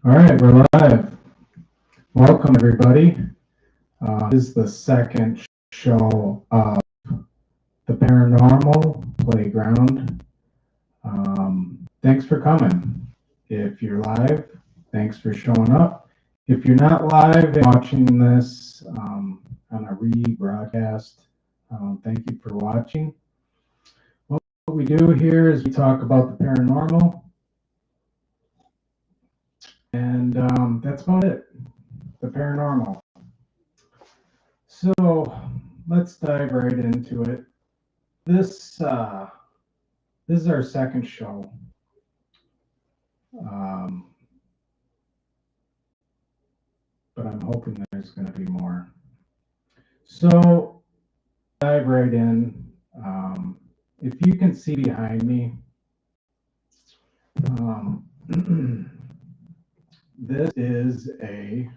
All right, we're live. Welcome, everybody. This is the second show of the Paranormal Playground. Thanks for coming. If you're live, thanks for showing up. If you're not live and watching this on a rebroadcast, thank you for watching. What we do here is we talk about the paranormal, and that's about it. The paranormal. So let's dive right into it. This is our second show. But I'm hoping there's going to be more. So dive right in. If you can see behind me, this is a.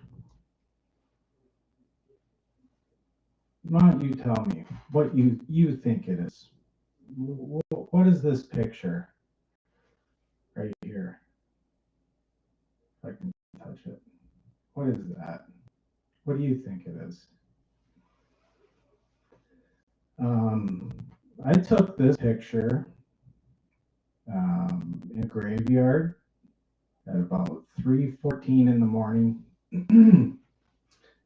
Why don't you tell me what you think it is? What is this picture right here? If I can touch it. What is that? What do you think it is? I took this picture in a graveyard at about 3:14 in the morning.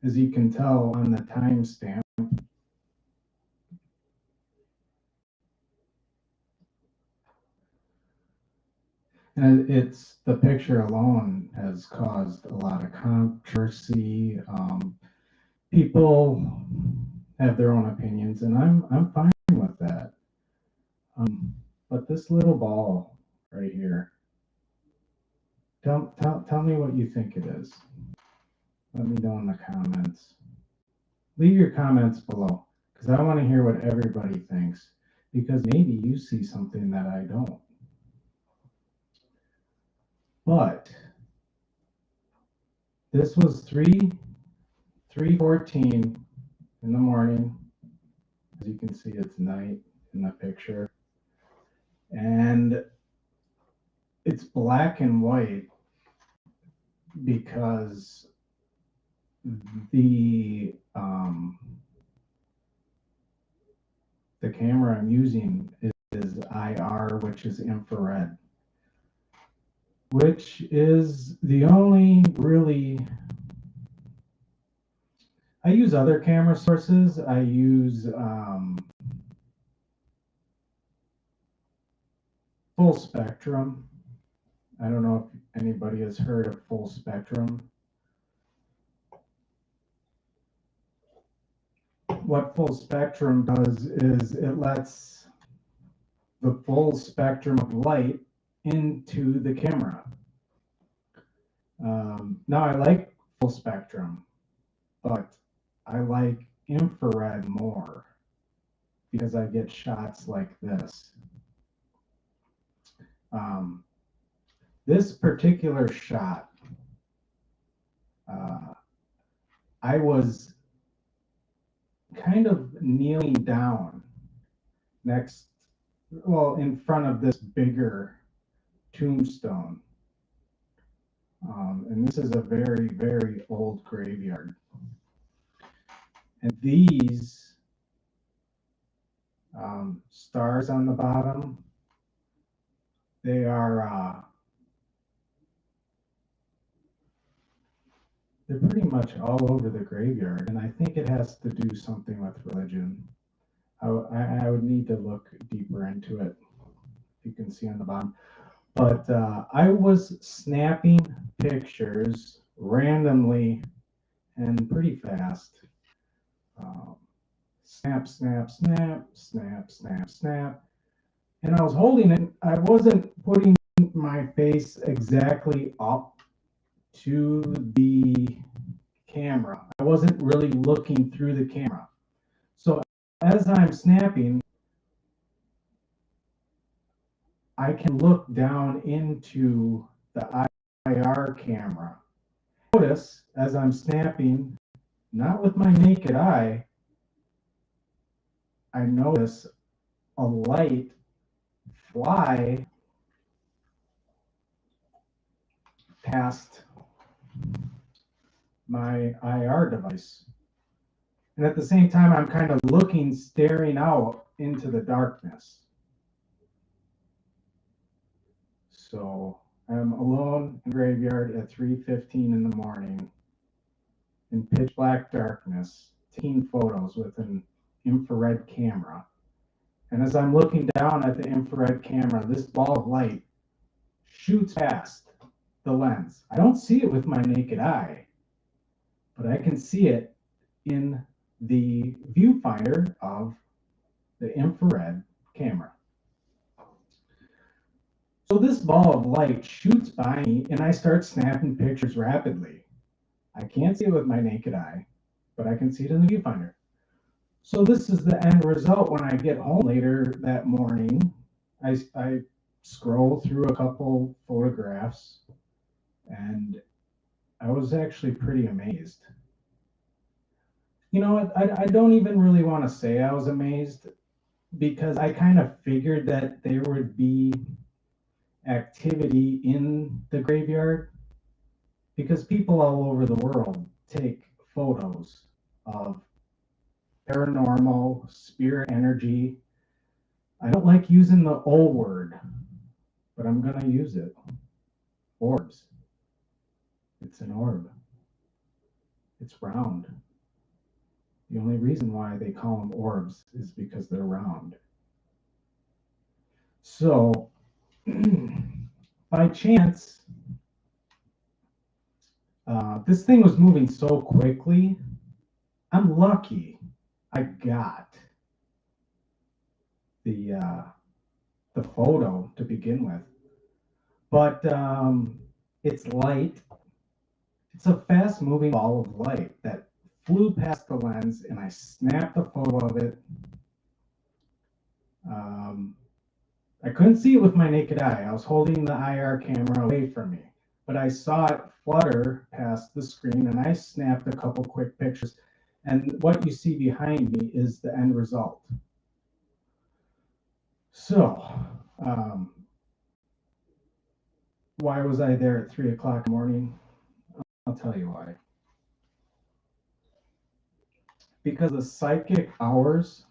As you can tell on the timestamp, and it's the picture alone has caused a lot of controversy. People have their own opinions, and I'm fine with that. But this little ball right here, tell me what you think it is. Let me know in the comments. Leave your comments below, because I want to hear what everybody thinks, because maybe you see something that I don't. But this was 3:14 in the morning. As you can see, it's night in the picture. And it's black and white because the camera I'm using is IR, which is infrared, which is the only really. I use other camera sources. I use full spectrum. I don't know if anybody has heard of full spectrum. What full spectrum does is it lets the full spectrum of light into the camera. Now I like full spectrum, but I like infrared more because I get shots like this. This particular shot, I was kind of kneeling down in front of this bigger tombstone. And this is a very, very old graveyard. And these stars on the bottom, they are they're pretty much all over the graveyard, and I think it has to do something with religion. I would need to look deeper into it. You can see on the bottom. But I was snapping pictures randomly and pretty fast. Snap, snap, snap, snap, snap, snap. And I was holding it. I wasn't putting my face exactly up to the camera. I wasn't really looking through the camera. So as I'm snapping, I can look down into the IR camera. Notice as I'm snapping, not with my naked eye, I notice a light fly past my IR device. And at the same time, I'm kind of looking, staring out into the darkness. So I'm alone in the graveyard at 3:15 in the morning in pitch black darkness, taking photos with an infrared camera. And as I'm looking down at the infrared camera, this ball of light shoots past the lens. I don't see it with my naked eye, but I can see it in the viewfinder of the infrared camera. So this ball of light shoots by me and I start snapping pictures rapidly. I can't see it with my naked eye, but I can see it in the viewfinder. So this is the end result. When I get home later that morning, I scroll through a couple photographs and I was actually pretty amazed. You know what? I don't even really want to say I was amazed, because I kind of figured that there would be activity in the graveyard, because people all over the world take photos of paranormal, spirit energy. I don't like using the O word, but I'm going to use it. Orbs. It's an orb. It's round. The only reason why they call them orbs is because they're round. So, by chance, this thing was moving so quickly. I'm lucky I got the photo to begin with, but it's light. It's a fast-moving ball of light that flew past the lens, and I snapped a photo of it. I couldn't see it with my naked eye. I was holding the IR camera away from me, but I saw it flutter past the screen, and I snapped a couple quick pictures. And what you see behind me is the end result. So, why was I there at 3 o'clock in the morning? I'll tell you why. Because the psychic hours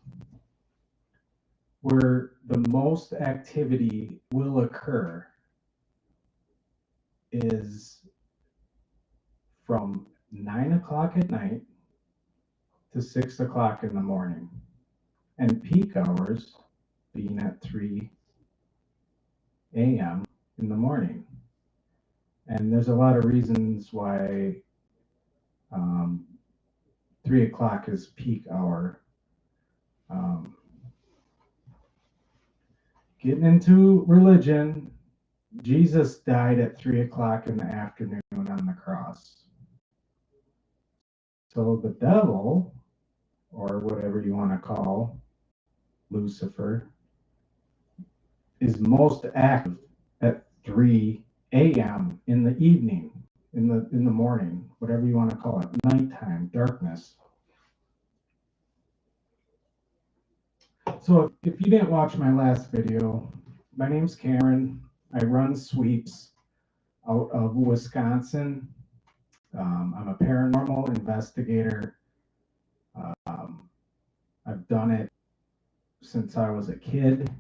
where the most activity will occur is from 9 o'clock at night to 6 o'clock in the morning, and peak hours being at 3 a.m. in the morning. And there's a lot of reasons why 3 o'clock is peak hour. Getting into religion, Jesus died at 3 o'clock in the afternoon on the cross. So the devil, or whatever you want to call Lucifer, is most active at 3 a.m. in the evening, in the morning, whatever you want to call it, nighttime, darkness. So if you didn't watch my last video, my name's Cameron. I run sweeps out of Wisconsin. I'm a paranormal investigator. I've done it since I was a kid.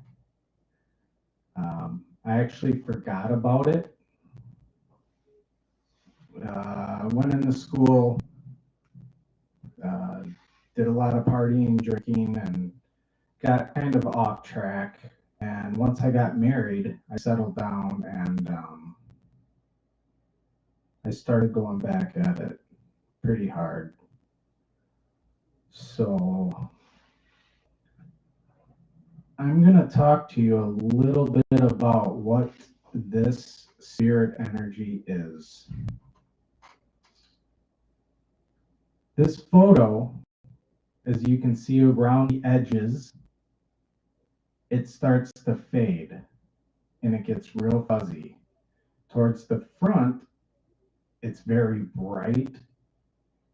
I actually forgot about it. I went into school, did a lot of partying, drinking, and got kind of off track. And once I got married, I settled down, and I started going back at it pretty hard. So I'm going to talk to you a little bit about what this spirit energy is. This photo, as you can see around the edges, it starts to fade and it gets real fuzzy. Towards the front, it's very bright,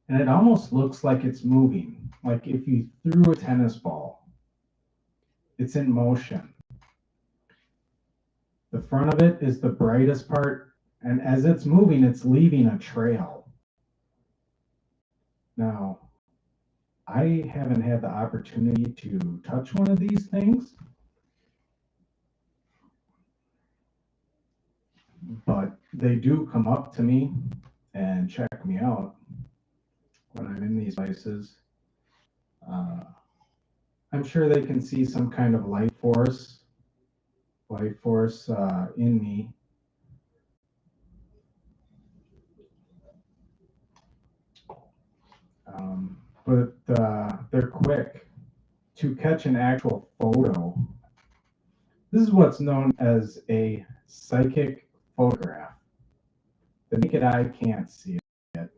and it almost looks like it's moving, like if you threw a tennis ball. It's in motion. The front of it is the brightest part, and as it's moving, it's leaving a trail. Now, I haven't had the opportunity to touch one of these things, but they do come up to me and check me out when I'm in these places. I'm sure they can see some kind of life force in me. But they're quick to catch an actual photo. This is what's known as a psychic photograph. The naked eye can't see it.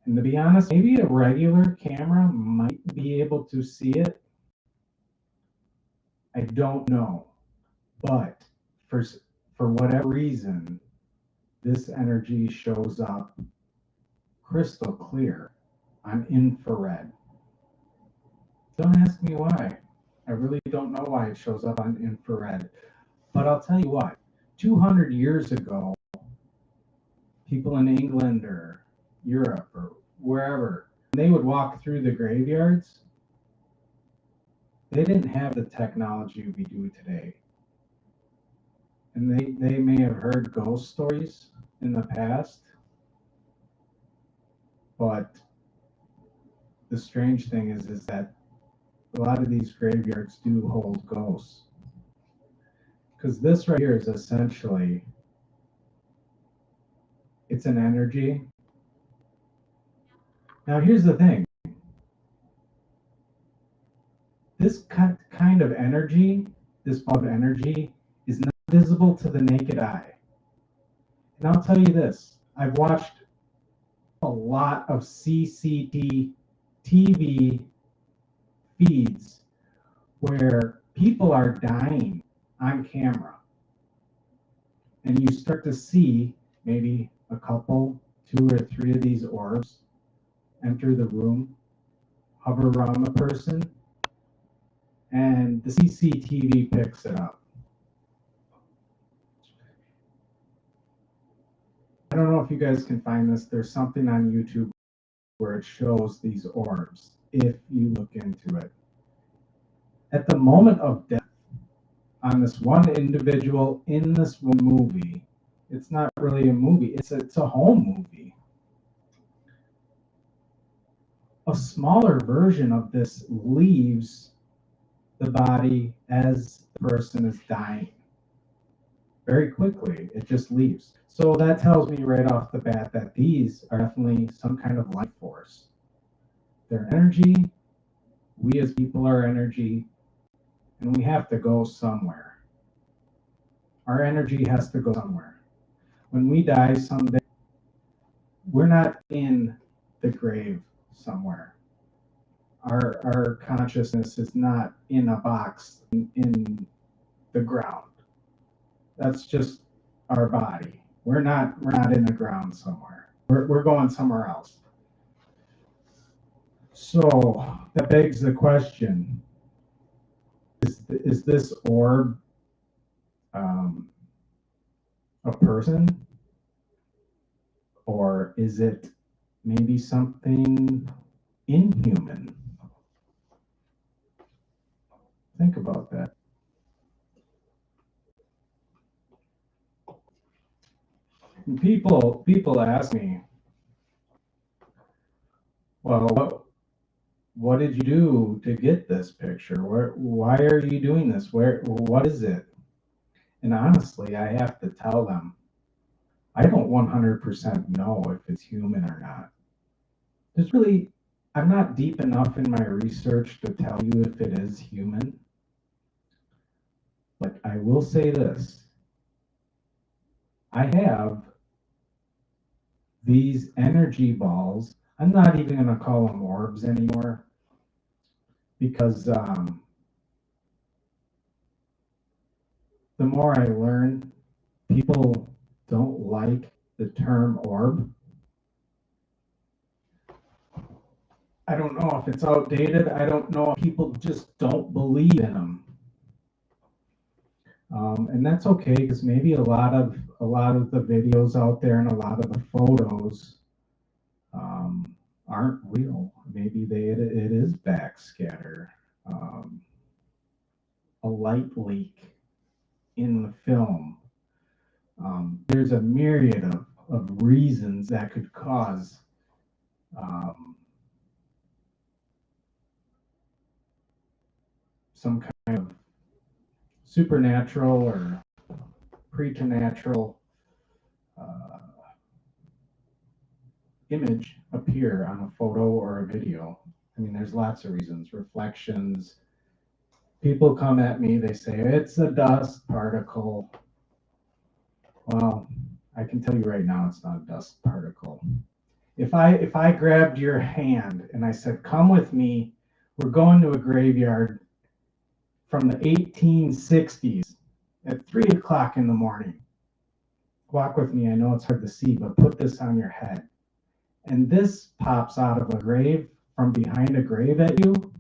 And to be honest, maybe a regular camera might be able to see it. I don't know. But for whatever reason, this energy shows up crystal clear on infrared. Don't ask me why. I really don't know why it shows up on infrared. But I'll tell you what, 200 years ago, people in England or Europe or wherever, they would walk through the graveyards. They didn't have the technology we do today. And they may have heard ghost stories in the past, but the strange thing is that a lot of these graveyards do hold ghosts. Because this right here is essentially, it's an energy. Now here's the thing. This kind of energy, this ball of energy, is not visible to the naked eye. And I'll tell you this, I've watched a lot of CCTV feeds where people are dying on camera. And you start to see maybe a couple, 2 or 3 of these orbs enter the room, hover around the person, and the CCTV picks it up. I don't know if you guys can find this. There's something on YouTube where it shows these orbs, if you look into it. At the moment of death, on this one individual in this one movie, it's not really a movie, it's a home movie. A smaller version of this leaves the body as the person is dying. Very quickly, it just leaves. So that tells me right off the bat that these are definitely some kind of life force. They're energy, we as people are energy, and we have to go somewhere. Our energy has to go somewhere. When we die someday, we're not in the grave somewhere. Our consciousness is not in a box in the ground. That's just our body. We're not in the ground somewhere. We're going somewhere else. So that begs the question, is this orb a person? Or is it maybe something inhuman? Think about that. And people ask me, well, what did you do to get this picture? Why are you doing this? What is it? And honestly, I have to tell them, I don't 100% know if it's human or not. I'm not deep enough in my research to tell you if it is human. But I will say this. I have these energy balls. I'm not even going to call them orbs anymore, because the more I learn, people don't like the term orb. I don't know if it's outdated. I don't know if people just don't believe in them. And that's okay, because maybe a lot of the videos out there and a lot of the photos aren't real. Maybe it is backscatter, a light leak in the film. There's a myriad of reasons that could cause um, some kind of supernatural or preternatural uh, image appear on a photo or a video. I mean, there's lots of reasons. Reflections. People come at me, they say, it's a dust particle. Well, I can tell you right now, it's not a dust particle. If I grabbed your hand and I said, come with me, we're going to a graveyard from the 1860s at 3 o'clock in the morning. Walk with me. I know it's hard to see, but put this on your head. And this pops out of a grave from behind a grave at you,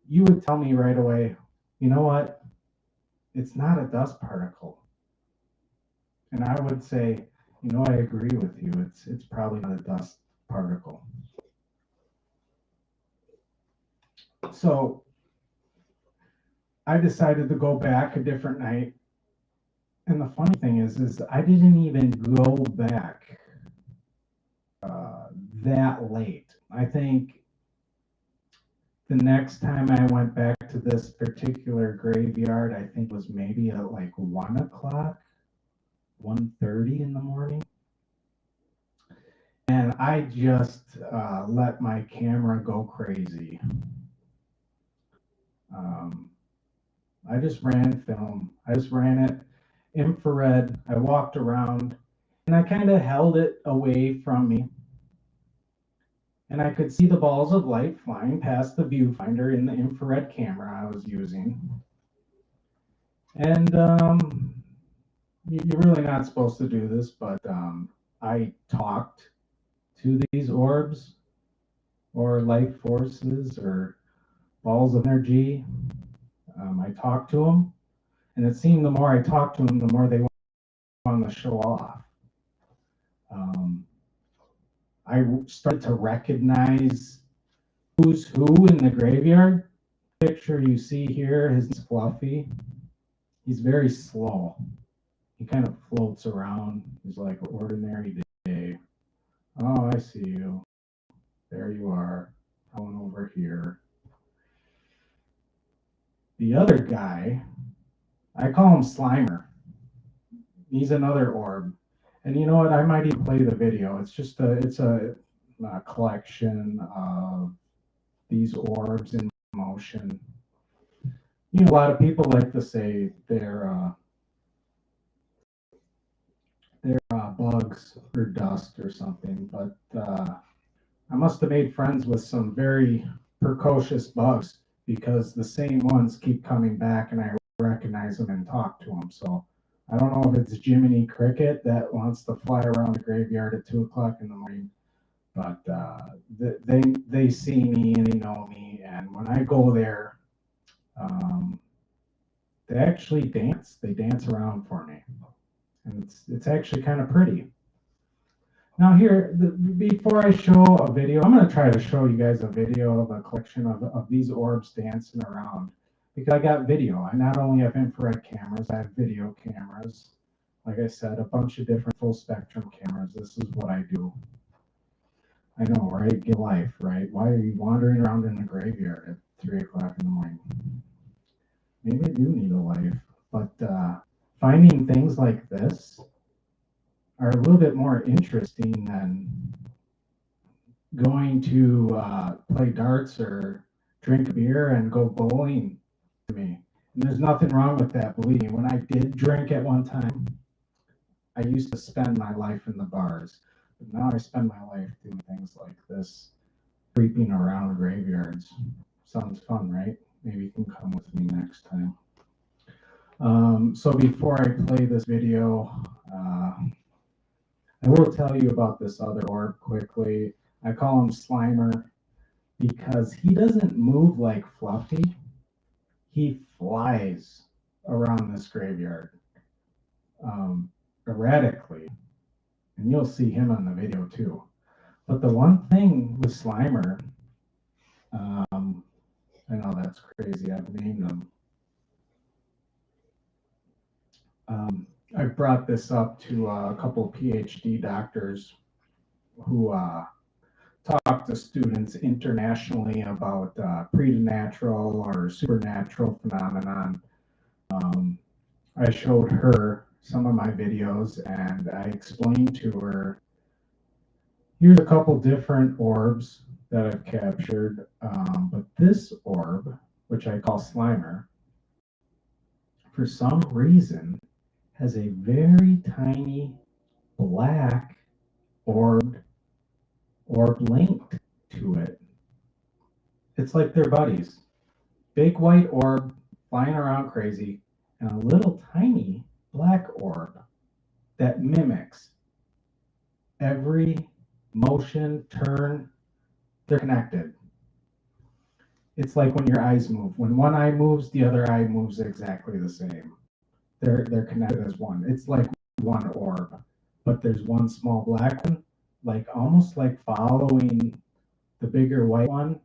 you would tell me right away, you know what? It's not a dust particle. And I would say, you know, I agree with you. It's probably not a dust particle. So I decided to go back a different night. And the funny thing is I didn't even go back that late. I think the next time I went back to this particular graveyard, I think was maybe at like 1 o'clock, 1:30 in the morning. And I just let my camera go crazy. I just ran film. I just ran it infrared. I walked around and I kind of held it away from me. And I could see the balls of light flying past the viewfinder in the infrared camera I was using. And you're really not supposed to do this, but I talked to these orbs or life forces or balls of energy. I talked to them, and it seemed the more I talked to them, the more they wanted to show off. I started to recognize who's who in the graveyard. The picture you see here, his name's Fluffy. He's very slow. He kind of floats around. He's like an ordinary day. Oh, I see you. There you are. Going over here. The other guy, I call him Slimer. He's another orb. And you know what? I might even play the video. It's a collection of these orbs in motion. You know, a lot of people like to say they're bugs or dust or something, but I must have made friends with some very precocious bugs because the same ones keep coming back and I recognize them and talk to them. So I don't know if it's Jiminy Cricket that wants to fly around the graveyard at 2 o'clock in the morning, but they see me and they know me. And when I go there, they actually dance. They dance around for me, and it's actually kind of pretty. Now here, before I show a video, I'm going to try to show you guys a video of a collection of these orbs dancing around. Because I got video. I not only have infrared cameras, I have video cameras. Like I said, a bunch of different full spectrum cameras. This is what I do. I know, right? Get life, right? Why are you wandering around in the graveyard at 3 o'clock in the morning? Maybe I do need a life. But finding things like this are a little bit more interesting than going to play darts or drink beer and go bowling to me. And there's nothing wrong with that, believe me. When I did drink at one time, I used to spend my life in the bars. But now I spend my life doing things like this, creeping around graveyards. Sounds fun, right? Maybe you can come with me next time. So before I play this video, I will tell you about this other orb quickly. I call him Slimer because he doesn't move like Fluffy. He flies around this graveyard erratically. And you'll see him on the video too. But the one thing with Slimer, I know that's crazy. I've named them. I brought this up to a couple of PhD doctors who talk to students internationally about preternatural or supernatural phenomenon. I showed her some of my videos and I explained to her, here's a couple different orbs that I've captured, but this orb, which I call Slimer, for some reason has a very tiny black orb linked to it. It's like they're buddies. Big white orb flying around crazy, and a little tiny black orb that mimics every motion, turn. They're connected. It's like when your eyes move. When one eye moves, the other eye moves exactly the same. They're connected as one. It's like one orb, but there's one small black one, like almost like following the bigger white one,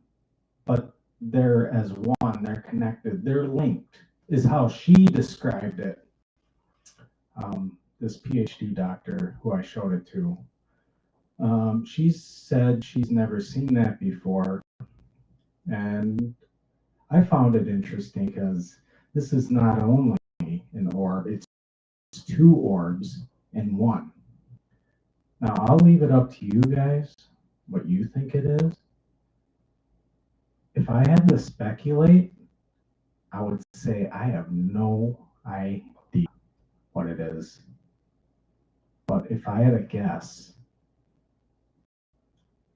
but they're as one. They're connected. They're linked, is how she described it. This PhD doctor who I showed it to, she said she's never seen that before, and I found it interesting because this is not only an orb, it's two orbs in one. Now, I'll leave it up to you guys what you think it is. If I had to speculate, I would say I have no idea what it is. But if I had a guess,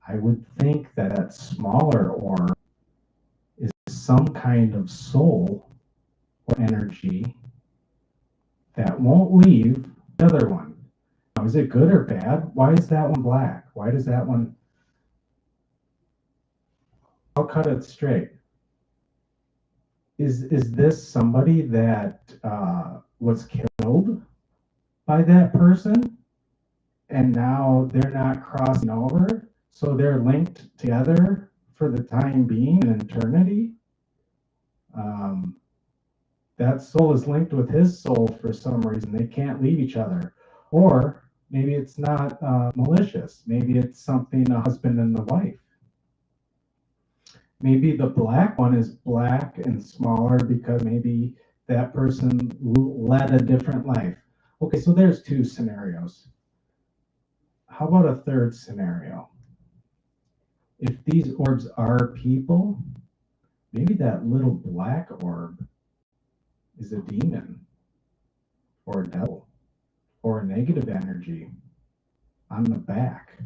I would think that smaller orb is some kind of soul or energy that won't leave the other one. Now, is it good or bad? Why is that one black? Why does that one? I'll cut it straight. Is this somebody that was killed by that person, and now they're not crossing over, so they're linked together for the time being in eternity? That soul is linked with his soul for some reason. They can't leave each other. Or maybe it's not malicious. Maybe it's something a husband and the wife. Maybe the black one is black and smaller because maybe that person led a different life. Okay, so there's two scenarios. How about a third scenario? If these orbs are people, maybe that little black orb is a demon or a devil or a negative energy on the back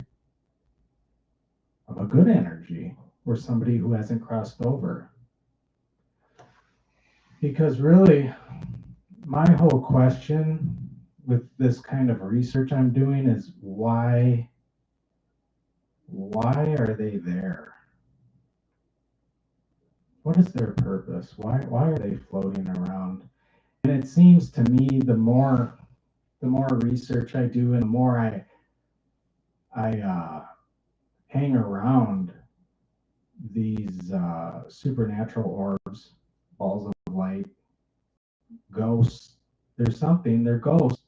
of a good energy or somebody who hasn't crossed over. Because really, my whole question with this kind of research I'm doing is why are they there? What is their purpose? Why are they floating around? And it seems to me the more research I do and the more I hang around these supernatural orbs, balls of light, ghosts. There's something, they're ghosts.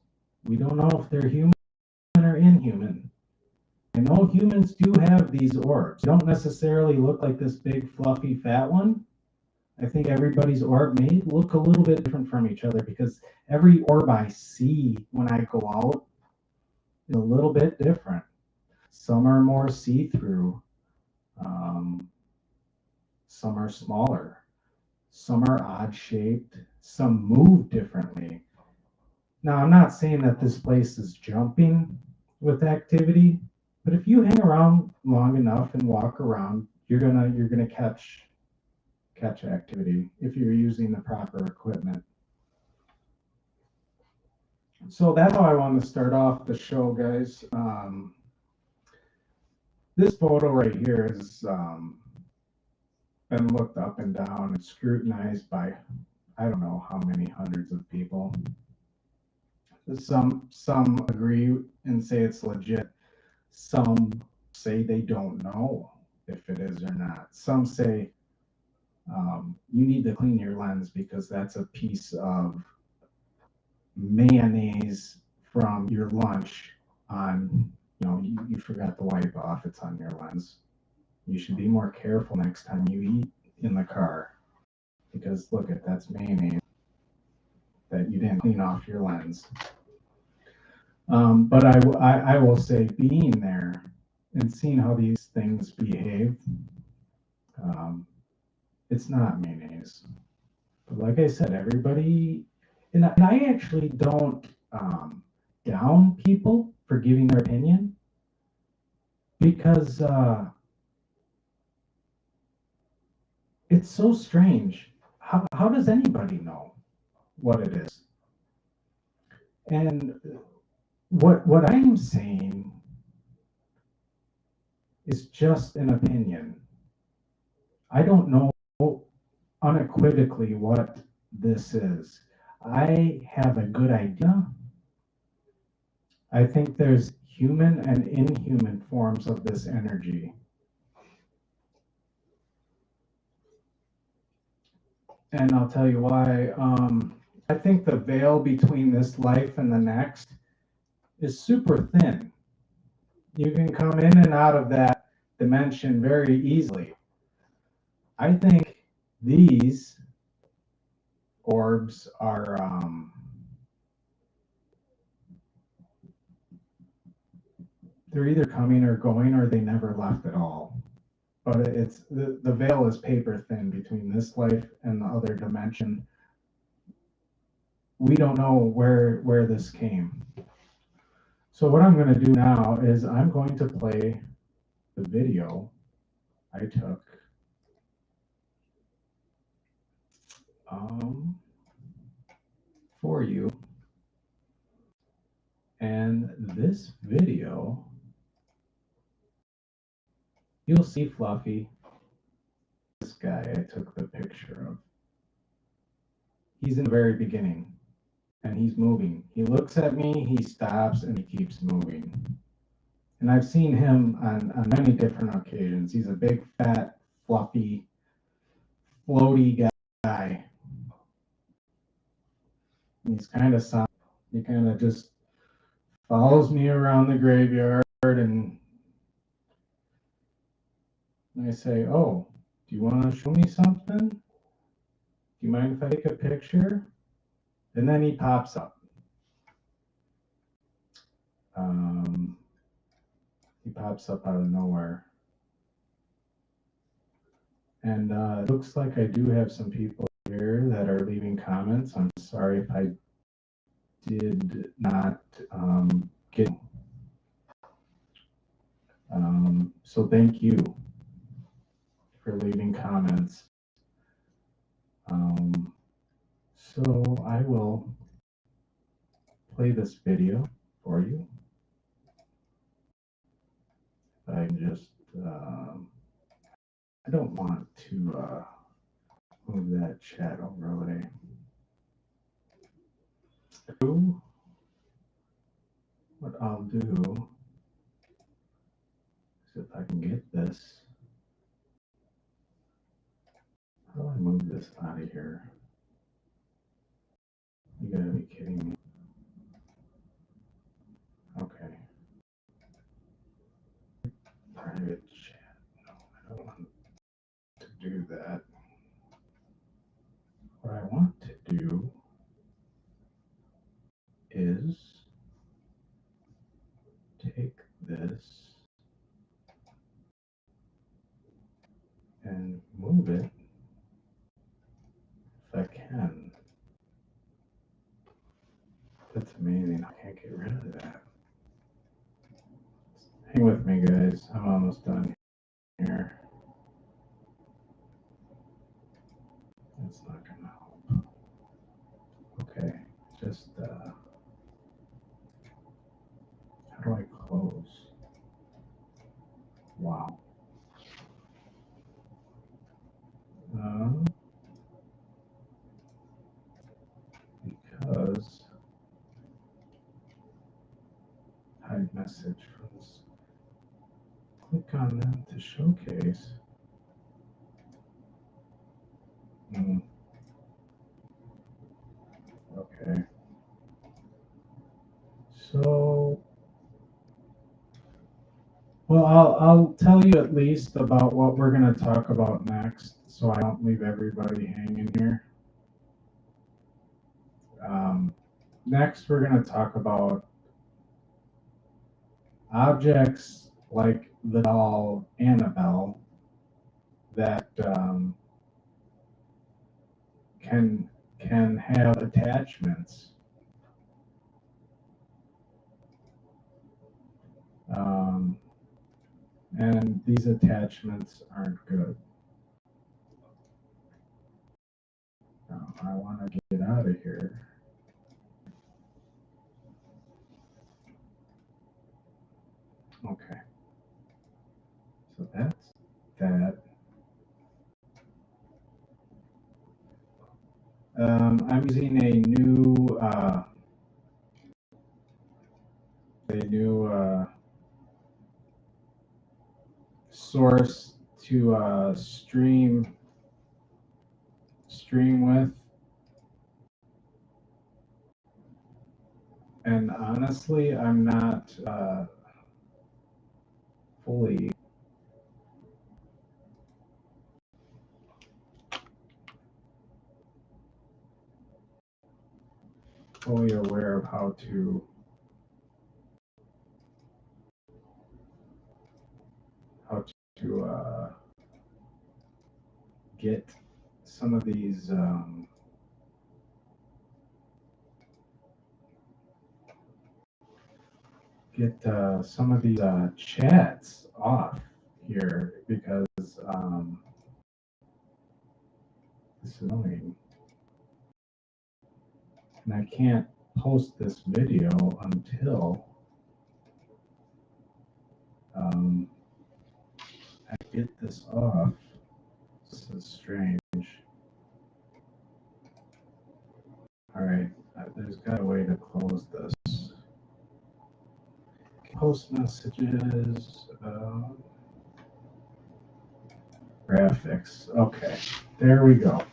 We don't know if they're human or inhuman. I know humans do have these orbs. They don't necessarily look like this big, fluffy, fat one. I think everybody's orb may look a little bit different from each other because every orb I see when I go out is a little bit different. Some are more see-through. Some are smaller. Some are odd-shaped. Some move differently. Now, I'm not saying that this place is jumping with activity, but if you hang around long enough and walk around, you're gonna catch activity if you're using the proper equipment. So that's how I want to start off the show, guys. This photo right here has been looked up and down and scrutinized by I don't know how many hundreds of people. Some agree and say it's legit. Some say they don't know if it is or not. Some say you need to clean your lens because that's a piece of mayonnaise from your lunch on, you forgot to wipe off, it's on your lens. You should be more careful next time you eat in the car because look at that's mayonnaise that you didn't clean off your lens. But I will say being there and seeing how these things behave, it's not mayonnaise. But like I said, everybody, and I actually don't down people for giving their opinion because it's so strange. How does anybody know what it is? And what I'm saying is just an opinion. I don't know unequivocally what this is. I have a good idea. I think there's human and inhuman forms of this energy. And I'll tell you why. I think the veil between this life and the next is super thin. You can come in and out of that dimension very easily. I think these orbs are they're either coming or going or they never left at all. But it's the veil is paper thin between this life and the other dimension. We don't know where this came. So what I'm going to do now is I'm going to play the video I took for you. And this video, you'll see Fluffy, this guy I took the picture of. He's in the very beginning and he's moving. He looks at me, he stops, and he keeps moving. And I've seen him on many different occasions. He's a big, fat, fluffy, floaty guy. And he's kind of soft. He kind of just follows me around the graveyard, and I say, "Oh, do you want to show me something? Do you mind if I take a picture?" And then he pops up. He pops up out of nowhere. And it looks like I do have some people here that are leaving comments. I'm sorry if I did not get. So thank you for leaving comments. So I will play this video for you. I just, I don't want to move that chat overlay. What I'll do is if I can get this. How do I move this out of here? You gotta be kidding me. Okay. Private chat. No, I don't want to do that. What I want to do is take this and move it if I can. That's amazing. I can't get rid of that. Hang with me, guys. I'm almost done here. That's not going to help. Okay, just, how do I close? Wow. Because hide message from this. click on that to showcase. Okay. So, well, I'll tell you at least about what we're going to talk about next, so I don't leave everybody hanging here. Next, we're going to talk about objects like the doll Annabelle that can have attachments. And these attachments aren't good. Now, I want to get out of here. Okay. So that's that. I'm using a new source to stream with, and honestly, I'm not fully aware of how to get some of these chats off here, because this is annoying, and I can't post this video until I get this off. This is strange. All right, there's got a way to close this. Post messages, graphics. Okay, there we go.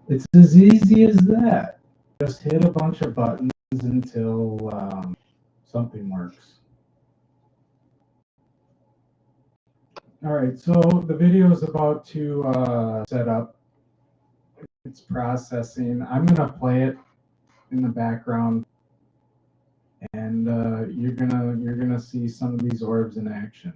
It's as easy as that. Just hit a bunch of buttons until something works. All right, so the video is about to set up. It's processing. I'm gonna play it in the background, and you're gonna see some of these orbs in action.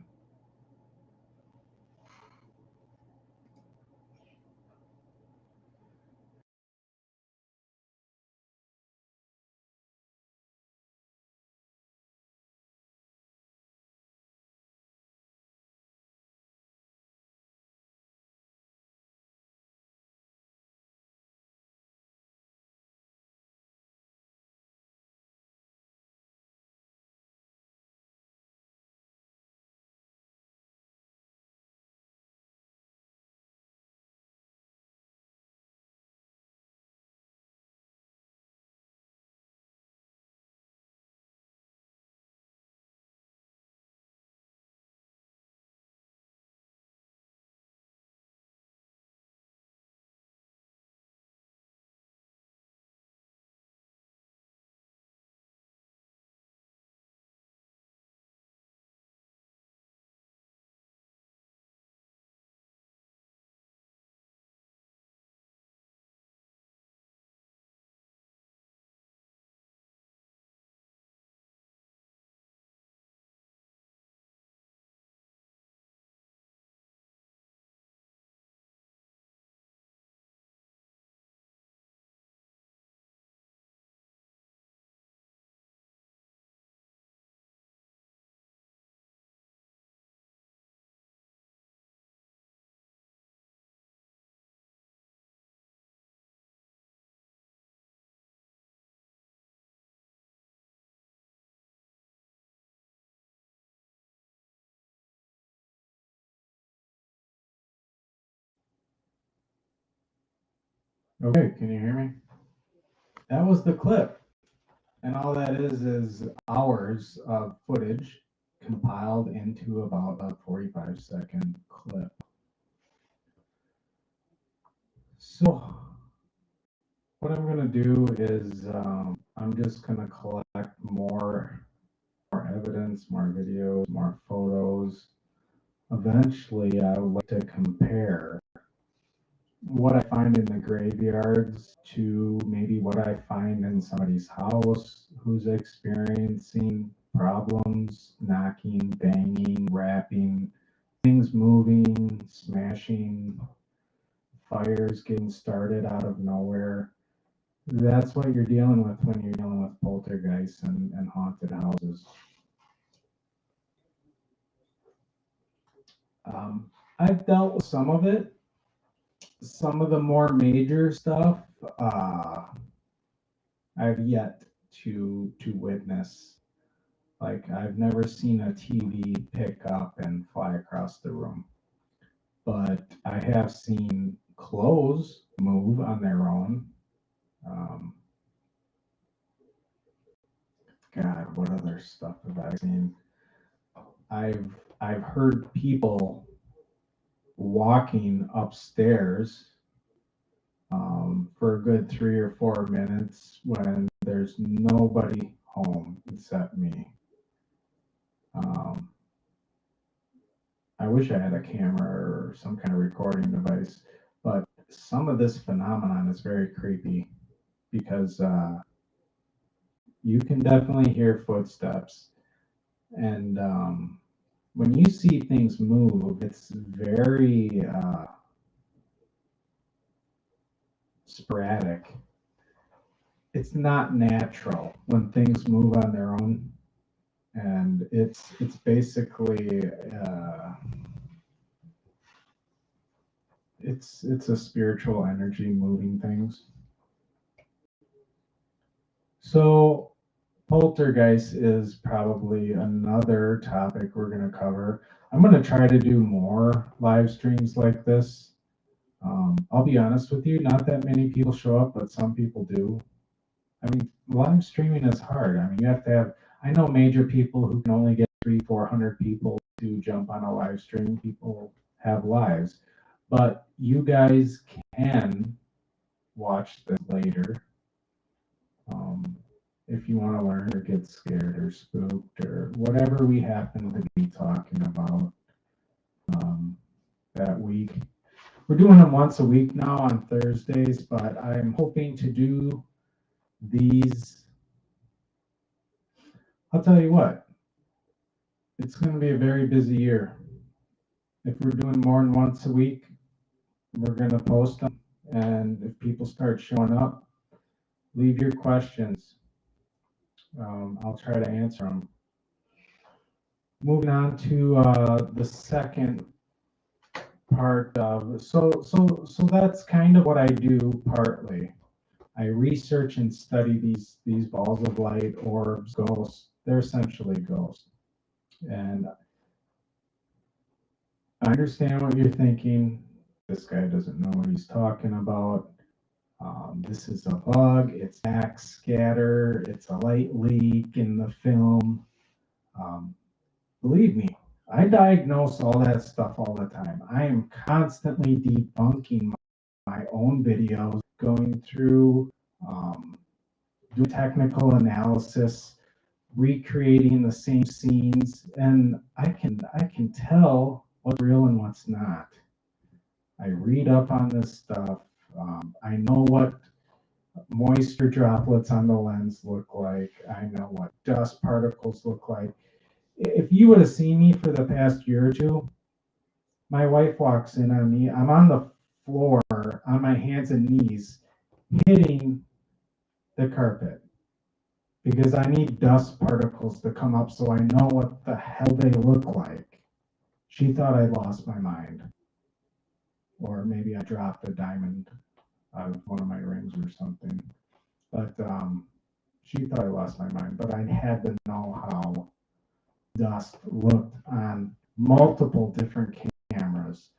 Okay, can you hear me? That was the clip, and all that is hours of footage compiled into about a 45-second clip. So what I'm going to do is I'm just going to collect more evidence, more videos, more photos. Eventually, I would like to compare what I find in the graveyards to maybe what I find in somebody's house who's experiencing problems, knocking, banging, rapping, things moving, smashing, fires getting started out of nowhere. That's what you're dealing with when you're dealing with poltergeists and haunted houses. I've dealt with some of it. Some of the more major stuff, I've yet to witness. Like I've never seen a TV pick up and fly across the room, but I have seen clothes move on their own. Um, God, what other stuff have I seen? I've heard people walking upstairs for a good 3 or 4 minutes when there's nobody home except me. I wish I had a camera or some kind of recording device, but some of this phenomenon is very creepy because you can definitely hear footsteps. And when you see things move, it's very sporadic. It's not natural when things move on their own, and it's basically it's a spiritual energy moving things. So poltergeist is probably another topic we're going to cover. I'm going to try to do more live streams like this. I'll be honest with you, not that many people show up, but some people do. I mean, live streaming is hard. I mean, you have to have, I know major people who can only get 300-400 people to jump on a live stream. People have lives, but you guys can watch this later. If you want to learn or get scared or spooked or whatever we happen to be talking about that week. We're doing them once a week now on Thursdays, but I'm hoping to do these. I'll tell you what, it's going to be a very busy year. If we're doing more than once a week, we're going to post them. And if people start showing up, leave your questions. I'll try to answer them. Moving on to the second part of, so that's kind of what I do partly. I research and study these balls of light, orbs, ghosts. They're essentially ghosts. And I understand what you're thinking. This guy doesn't know what he's talking about. This is a bug, it's backscatter, it's a light leak in the film. Believe me, I diagnose all that stuff all the time. I am constantly debunking my own videos, going through, doing technical analysis, recreating the same scenes, and I can tell what's real and what's not. I read up on this stuff. I know what moisture droplets on the lens look like. I know what dust particles look like. If you would have seen me for the past year or two, my wife walks in on me. I'm on the floor on my hands and knees, hitting the carpet because I need dust particles to come up so I know what the hell they look like. She thought I lost my mind. Or maybe I dropped a diamond out of one of my rings or something. But she thought I lost my mind. But I had to know how dust looked on multiple different cameras,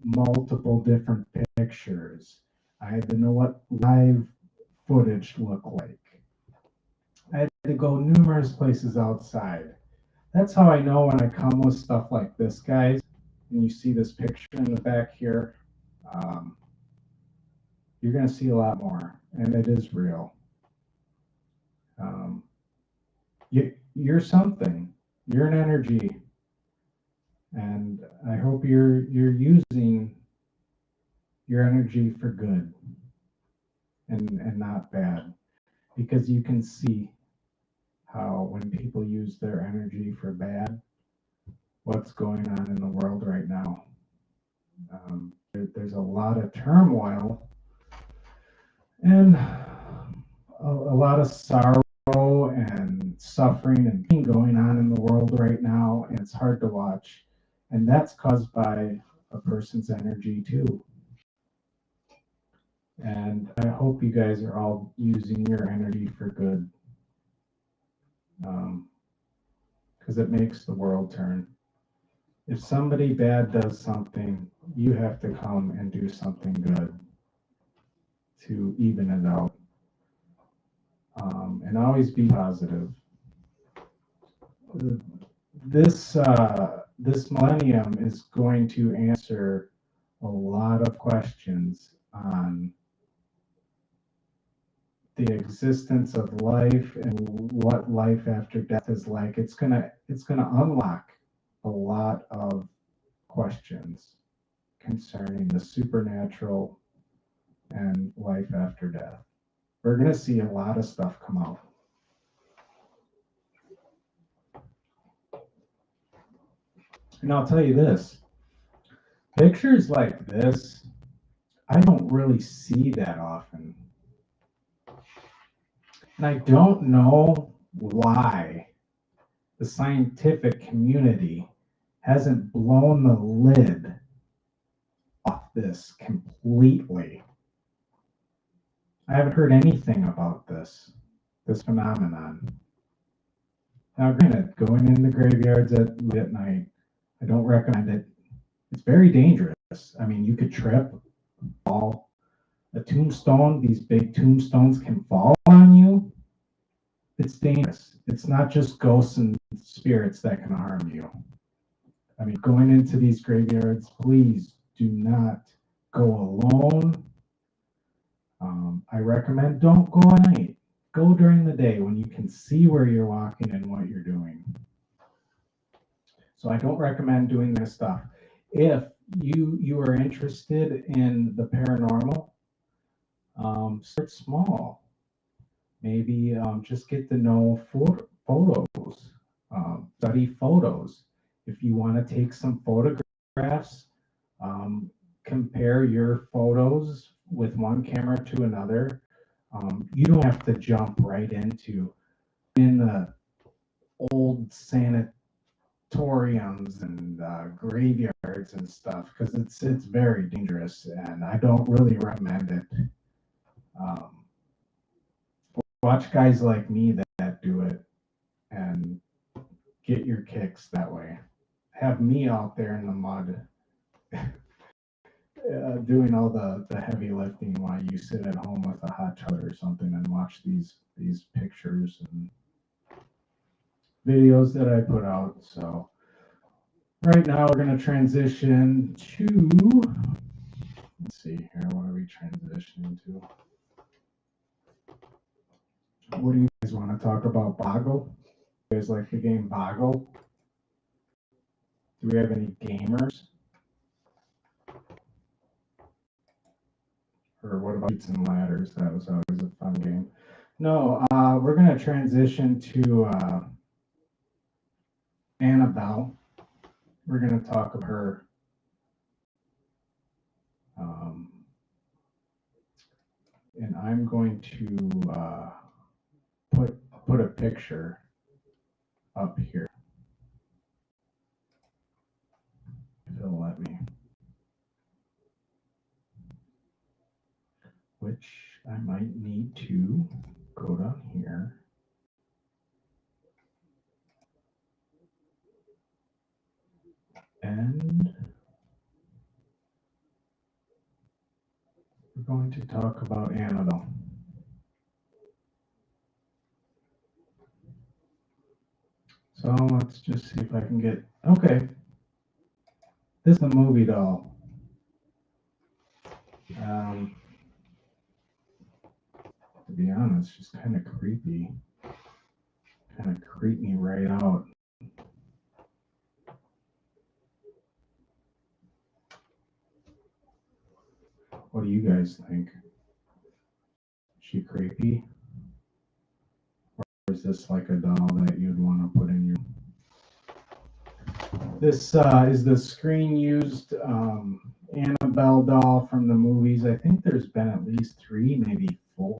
multiple different pictures. I had to know what live footage looked like. I had to go numerous places outside. That's how I know when I come with stuff like this, guys, and you see this picture in the back here, um, you're going to see a lot more, and it is real. Um, you're something. You're an energy, and I hope you're using your energy for good and not bad, because you can see how when people use their energy for bad, what's going on in the world right now. There's a lot of turmoil and a lot of sorrow and suffering and pain going on in the world right now, and it's hard to watch. And that's caused by a person's energy too. And I hope you guys are all using your energy for good, because it makes the world turn. If somebody bad does something, you have to come and do something good to even it out. And always be positive. This millennium is going to answer a lot of questions on the existence of life and what life after death is like. It's gonna unlock a lot of questions concerning the supernatural and life after death. We're gonna see a lot of stuff come out. And I'll tell you this, pictures like this, I don't really see that often. And I don't know why the scientific community hasn't blown the lid off this completely. I haven't heard anything about this phenomenon. Now, granted, going in the graveyards at night, I don't recommend it. It's very dangerous. I mean, you could trip, fall. A tombstone, these big tombstones can fall on you. It's dangerous. It's not just ghosts and spirits that can harm you. I mean, going into these graveyards, please do not go alone. I recommend don't go at night. Go during the day when you can see where you're walking and what you're doing. So I don't recommend doing this stuff. If you are interested in the paranormal, start small. Maybe just get to know photos, study photos. If you want to take some photographs, compare your photos with one camera to another. You don't have to jump right into in the old sanatoriums and graveyards and stuff, because it's very dangerous, and I don't really recommend it. Watch guys like me that do it and get your kicks that way. Have me out there in the mud doing all the heavy lifting while you sit at home with a hot chocolate or something and watch these pictures and videos that I put out. So right now we're going to transition to, let's see here, what are we transitioning to? What do you guys want to talk about? Boggle? You guys like the game Boggle? Do we have any gamers? Or what about Chutes and Ladders? That was always a fun game. No, we're going to transition to Annabelle. We're going to talk about her. And I'm going to put a picture up here. If it'll let me. Which I might need to go down here. And we're going to talk about Annabelle. So let's just see if I can get, okay, this is the movie doll. To be honest, just kind of creepy. Kind of creep me right out. What do you guys think? Is she creepy? Or is this like a doll that you'd want to put in your... This is the screen used Annabelle doll from the movies. I think there's been at least 3, maybe 4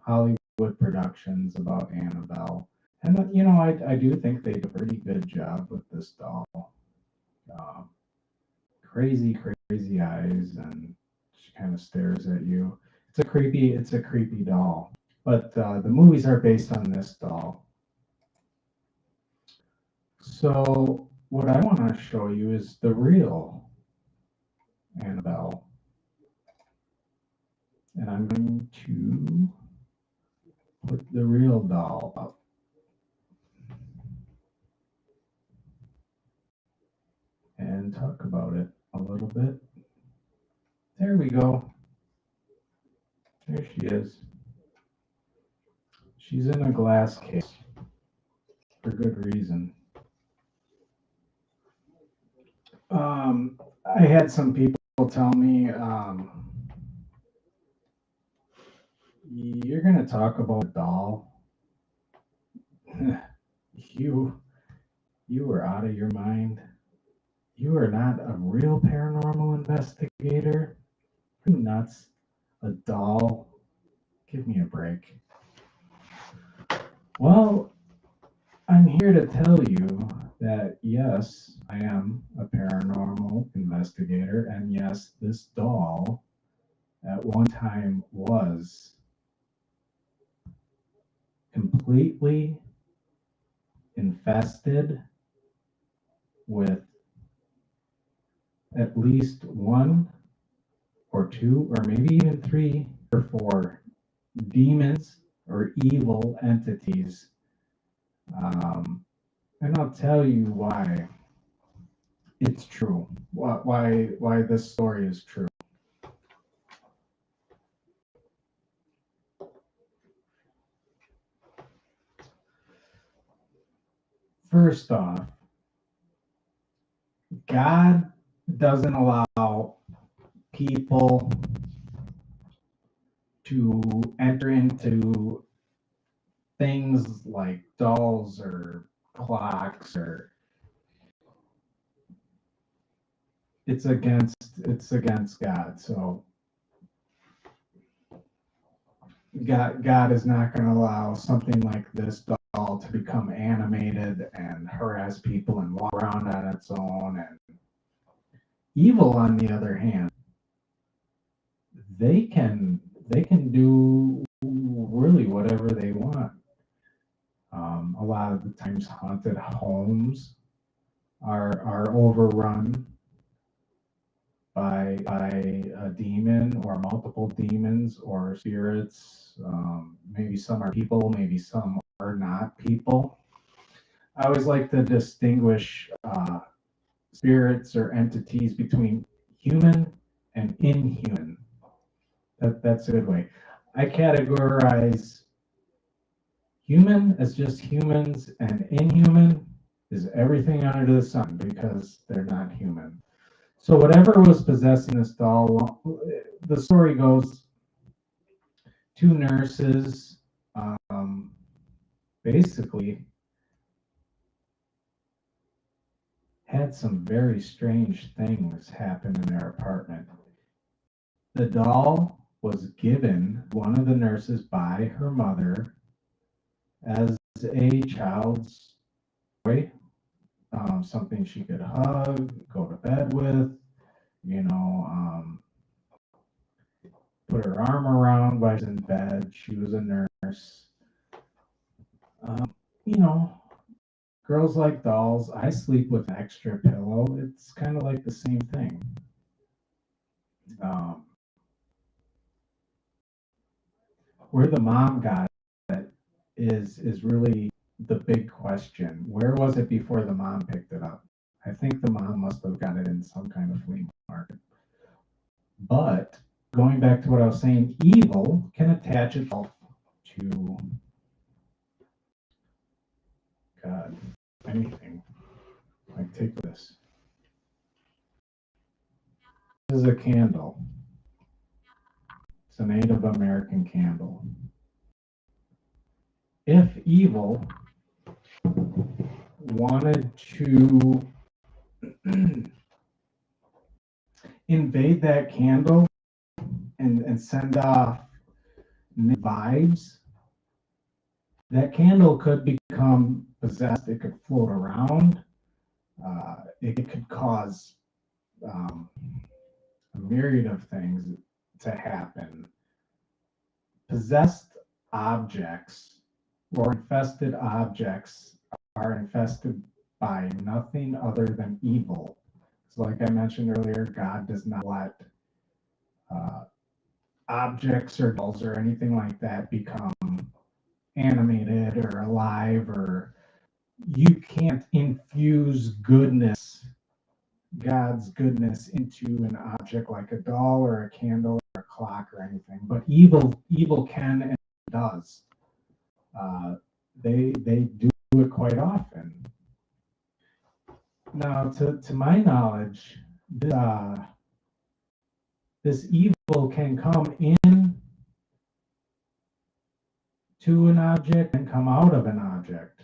Hollywood productions about Annabelle. And, I do think they did a pretty good job with this doll. Crazy, crazy eyes, and she kind of stares at you. It's a creepy doll. But the movies are based on this doll. So what I want to show you is the real Annabelle. And I'm going to put the real doll up. And talk about it a little bit. There we go. There she is. She's in a glass case for good reason. I had some people tell me, you're going to talk about a doll. You are out of your mind. You are not a real paranormal investigator. Are you nuts? A doll? Give me a break. Well, I'm here to tell you that yes, I am a paranormal investigator, and yes, this doll at one time was completely infested with at least 1 or 2 or maybe even 3 or 4 demons or evil entities. And I'll tell you why it's true, why this story is true. First off, God doesn't allow people to enter into things like dolls or clocks, or it's against God. So God is not going to allow something like this doll to become animated and harass people and walk around on its own. And evil, on the other hand, they can do really whatever they want. A lot of the times, haunted homes are overrun by a demon or multiple demons or spirits. Maybe some are people, maybe some are not people. I always like to distinguish spirits or entities between human and inhuman. That's a good way. I categorize human as just humans, and inhuman is everything under the sun because they're not human. So whatever was possessing this doll, the story goes, 2 nurses basically had some very strange things happen in their apartment. The doll was given one of the nurses by her mother as a child's toy, something she could hug, go to bed with, put her arm around while she's in bed. She was a nurse. You know, girls like dolls. I sleep with an extra pillow. It's kind of like the same thing. Where the mom got it is really the big question. Where was it before the mom picked it up? I think the mom must have got it in some kind of flea market. But going back to what I was saying, evil can attach itself to God, anything. Like take this. This is a candle. It's a Native American candle. If evil wanted to invade that candle and send off vibes, that candle could become possessed. It could float around. It could cause a myriad of things to happen. Possessed objects or infested objects are infested by nothing other than evil. So like I mentioned earlier, God does not let objects or dolls or anything like that become animated or alive, or you can't infuse goodness, God's goodness, into an object like a doll or a candle or a clock or anything. But evil can and does. They do it quite often. Now, to my knowledge, this evil can come in to an object and come out of an object.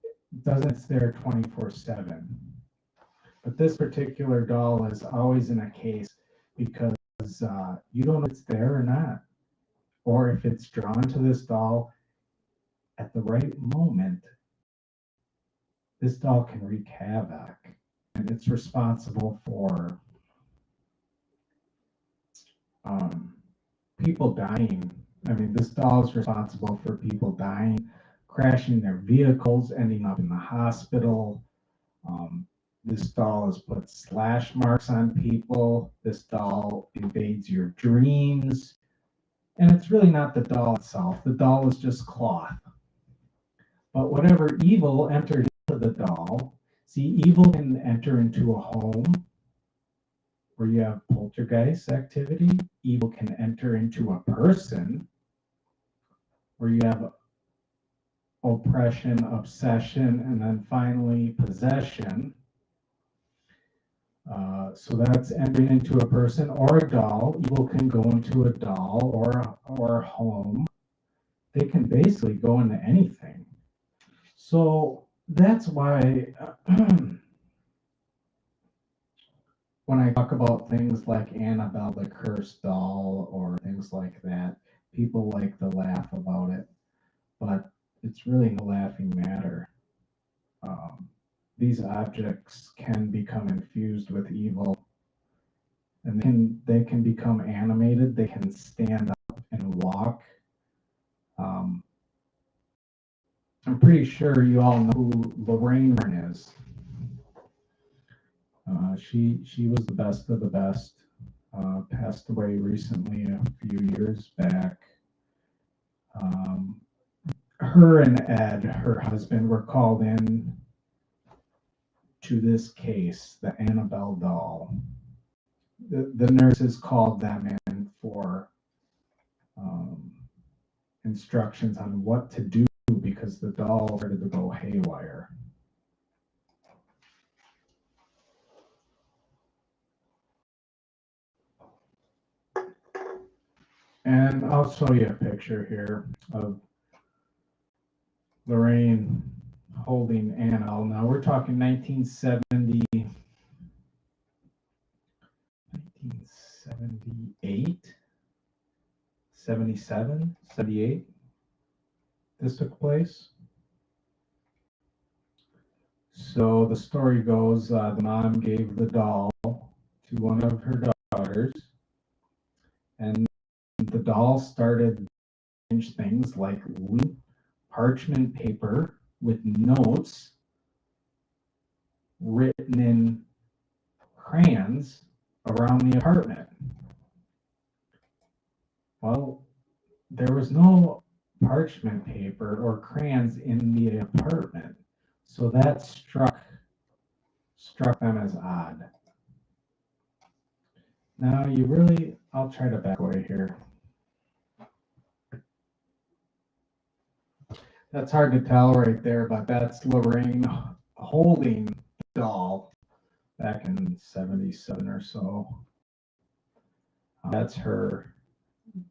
It doesn't, it's there 24/7. But this particular doll is always in a case because you don't know if it's there or not, or if it's drawn to this doll at the right moment. This doll can wreak havoc, and it's responsible for people dying. I mean, this doll is responsible for people dying, crashing their vehicles, ending up in the hospital. This doll has put slash marks on people. This doll invades your dreams. And it's really not the doll itself. The doll is just cloth. But whatever evil entered into the doll, see, evil can enter into a home where you have poltergeist activity. Evil can enter into a person where you have oppression, obsession, and then finally possession. So that's entering into a person or a doll. Evil can go into a doll or a home. They can basically go into anything. So that's why when I talk about things like Annabelle the cursed doll or things like that, people like to laugh about it, but it's really no laughing matter. These objects can become infused with evil, and they can become animated. They can stand up and walk. I'm pretty sure you all know who Lorraine is. She was the best of the best. Passed away recently, a few years back. Her and Ed, her husband, were called in to this case, the Annabelle doll. The nurses called them in for instructions on what to do because the doll started to go haywire. And I'll show you a picture here of Lorraine holding Annabelle. Now we're talking 1970, 1978, 77, 78. This took place. So the story goes, the mom gave the doll to one of her daughters, and the doll started to change things like parchment paper with notes written in crayons around the apartment. Well, there was no parchment paper or crayons in the apartment. So that struck them as odd. Now I'll try to back away here. That's hard to tell right there, but that's Lorraine holding the doll back in 77 or so. That's her.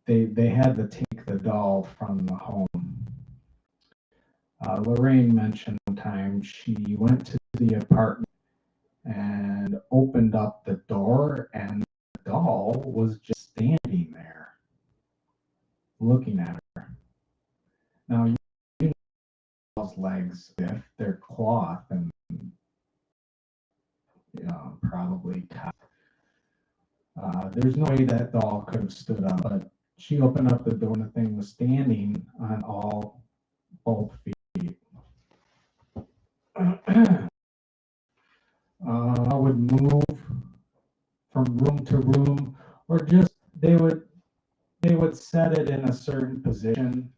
They had to take the doll from the home. Lorraine mentioned one time she went to the apartment and opened up the door, and the doll was just standing there looking at her. Now, you know doll's legs, if they're cloth and probably cut. There's no way that doll could have stood up, but she opened up the door and the thing was standing on both feet. I would move from room to room, or just they would set it in a certain position.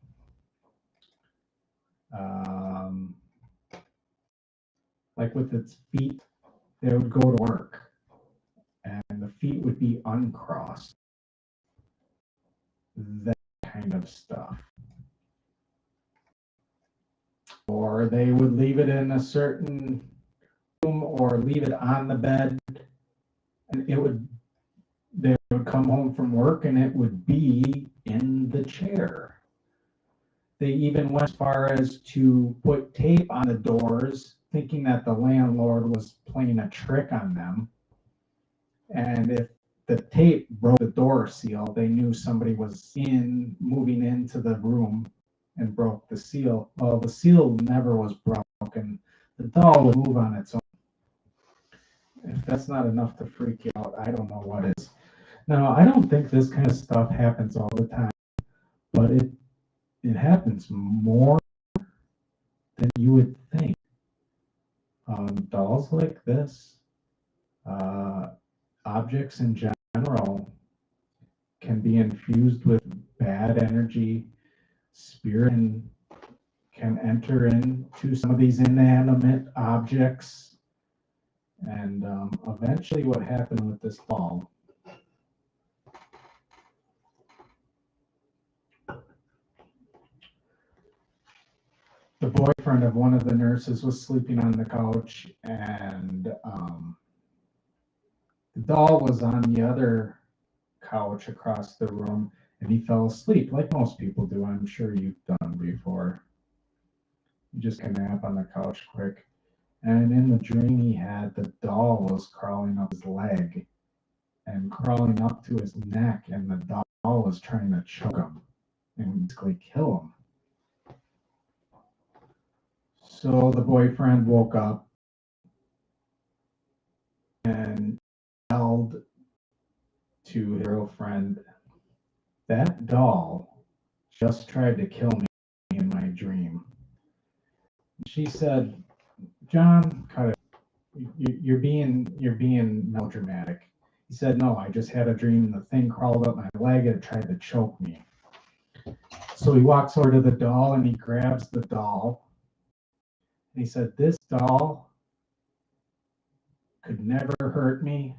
Like with its feet, they would go to work, and the feet would be uncrossed. That kind of stuff. Or they would leave it in a certain room or leave it on the bed, and they would come home from work and it would be in the chair. They even went as far as to put tape on the doors, thinking that the landlord was playing a trick on them. And if the tape broke the door seal, they knew somebody was moving into the room and broke the seal. Well, the seal never was broken. The doll would move on its own. If that's not enough to freak you out, I don't know what is. Now, I don't think this kind of stuff happens all the time, but it happens more than you would think. Dolls like this, objects in general, can be infused with bad energy. Spirit can enter into some of these inanimate objects. And eventually what happened with this doll, the boyfriend of one of the nurses was sleeping on the couch, and the doll was on the other couch across the room, and he fell asleep like most people do. I'm sure you've done before. You just can nap on the couch quick. And in the dream he had, the doll was crawling up his leg and crawling up to his neck, and the doll was trying to choke him and basically kill him. So the boyfriend woke up and yelled to his girlfriend, "That doll just tried to kill me in my dream." She said, "John, cut it. You're being melodramatic." He said, "No, I just had a dream. The thing crawled up my leg and tried to choke me." So he walks over to the doll and he grabs the doll. And he said, "This doll could never hurt me.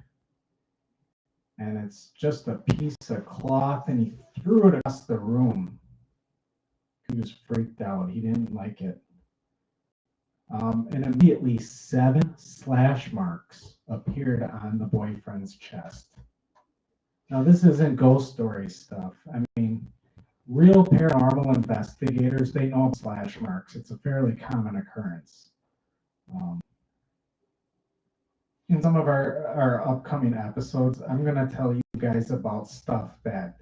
And it's just a piece of cloth." And he threw it across the room. He was freaked out. He didn't like it. And immediately 7 slash marks appeared on the boyfriend's chest. Now, this isn't ghost story stuff. I mean, real paranormal investigators, they know slash marks. It's a fairly common occurrence. In some of our upcoming episodes, I'm going to tell you guys about stuff that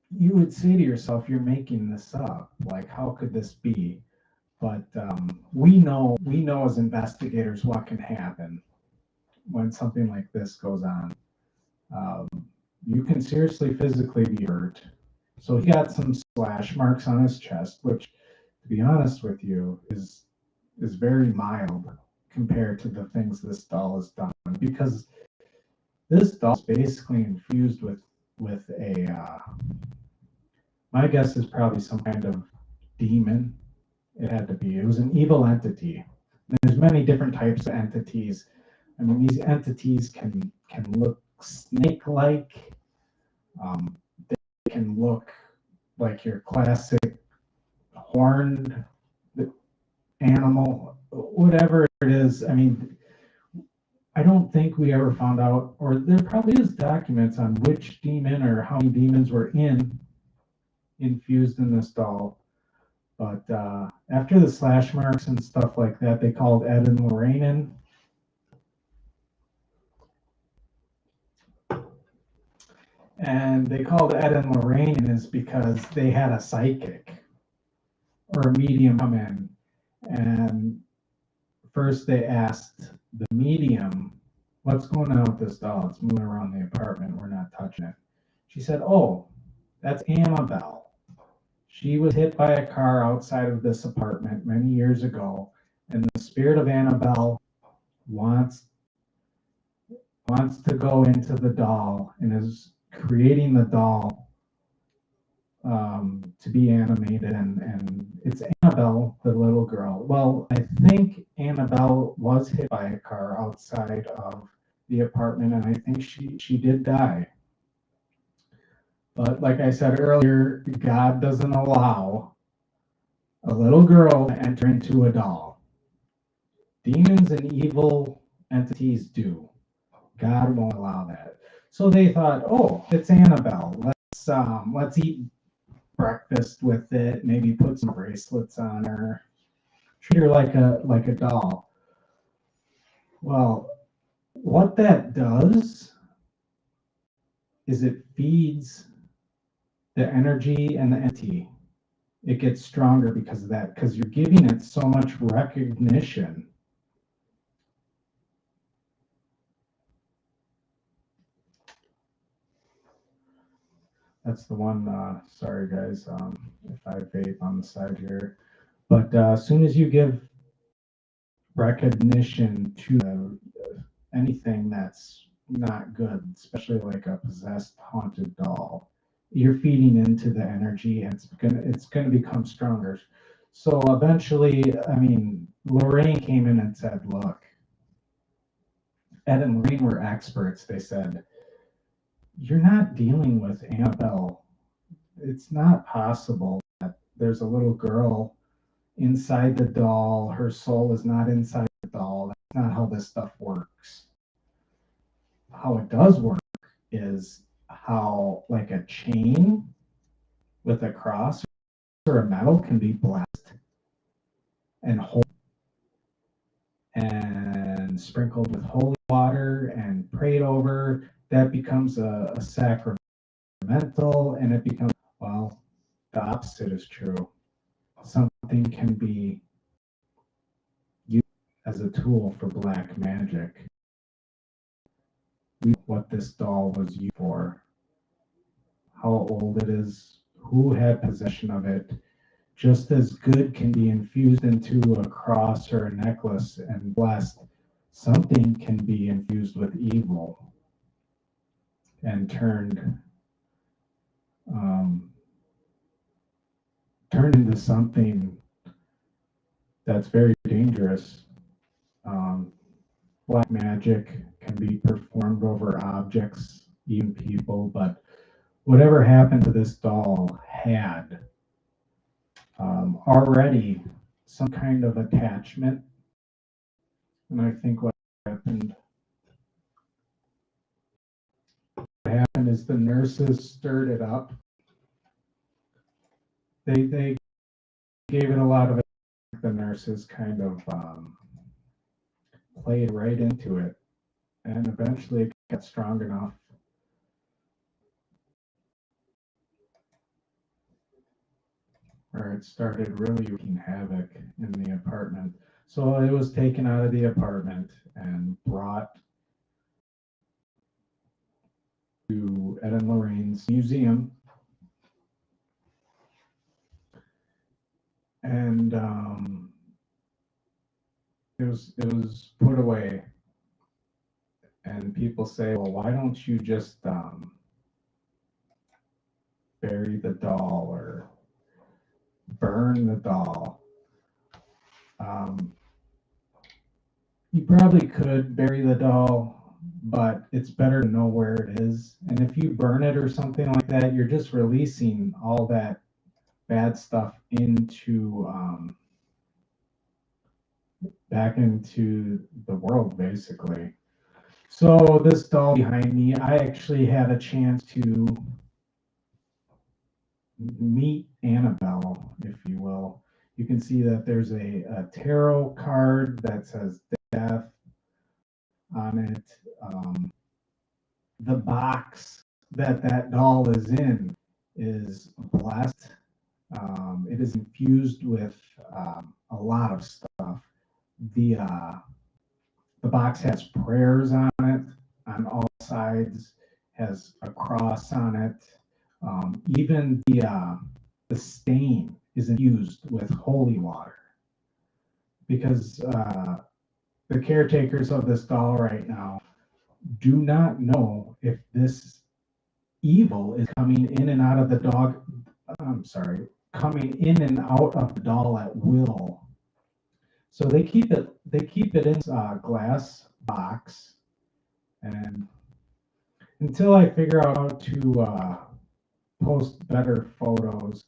you would say to yourself, "You're making this up. Like, how could this be?" But we know as investigators what can happen when something like this goes on. You can seriously physically be hurt. So he got some slash marks on his chest, which, to be honest with you, is very mild compared to the things this doll has done, because this doll is basically infused with a My guess is probably some kind of demon. It had to be. It was an evil entity. There's many different types of entities. I mean, these entities can look snake-like. They can look like your classic horned animal, whatever it is. I mean, I don't think we ever found out, or there probably is documents on which demon or how many demons were infused in this doll. But after the slash marks and stuff like that, they called Ed and Lorraine in. And they called Ed and Lorraine in is because they had a psychic or a medium come in. And first they asked the medium, what's going on with this doll? It's moving around the apartment. We're not touching it. She said, oh, that's Annabelle. She was hit by a car outside of this apartment many years ago. And the spirit of Annabelle wants to go into the doll and is creating the doll to be animated, and it's Annabelle, the little girl. Well, I think Annabelle was hit by a car outside of the apartment, and I think she did die. But like I said earlier, God doesn't allow a little girl to enter into a doll. Demons and evil entities do. God won't allow that. So they thought, oh, it's Annabelle. Let's eat breakfast with it. Maybe put some bracelets on her. Treat her like a doll. Well, what that does is it feeds the energy and the entity. It gets stronger because of that, because you're giving it so much recognition. That's the one, sorry guys, if I vape on the side here. But as soon as you give recognition to anything that's not good, especially like a possessed, haunted doll, you're feeding into the energy, and it's gonna become stronger. So eventually, I mean, Lorraine came in and said, "Look, Ed and Lorraine were experts." They said, "You're not dealing with Annabelle. It's not possible that there's a little girl inside the doll. Her soul is not inside the doll. That's not how this stuff works. How it does work is how, like, a chain with a cross or a metal can be blessed and and sprinkled with holy water and prayed over. That becomes a sacramental, and it becomes, well, the opposite is true. Something can be used as a tool for black magic. What this doll was used for, how old it is, who had possession of it. Just as good can be infused into a cross or a necklace and blessed, something can be infused with evil and turned into something that's very dangerous. Black magic can be performed over objects, even people, but whatever happened to this doll had already some kind of attachment. And I think what happened is the nurses stirred it up. They gave it a lot of, the nurses kind of played right into it, and eventually it got strong enough where it started really wreaking havoc in the apartment. So it was taken out of the apartment and brought to Ed and Lorraine's museum. And it was put away. And people say, well, why don't you just bury the doll or burn the doll. You probably could bury the doll, but it's better to know where it is. And if you burn it or something like that, you're just releasing all that bad stuff into back into the world, basically. So this doll behind me, I actually had a chance to meet Annabelle, if you will. You can see that there's a tarot card that says death on it. The box that doll is in is blessed. It is infused with a lot of stuff. The box has prayers on it on all sides, has a cross on it. Even the stain is infused with holy water, because the caretakers of this doll right now do not know if this evil is coming in and out of the dog. I'm sorry, coming in and out of the doll at will. So they keep it in a glass box, and until I figure out how to post better photos,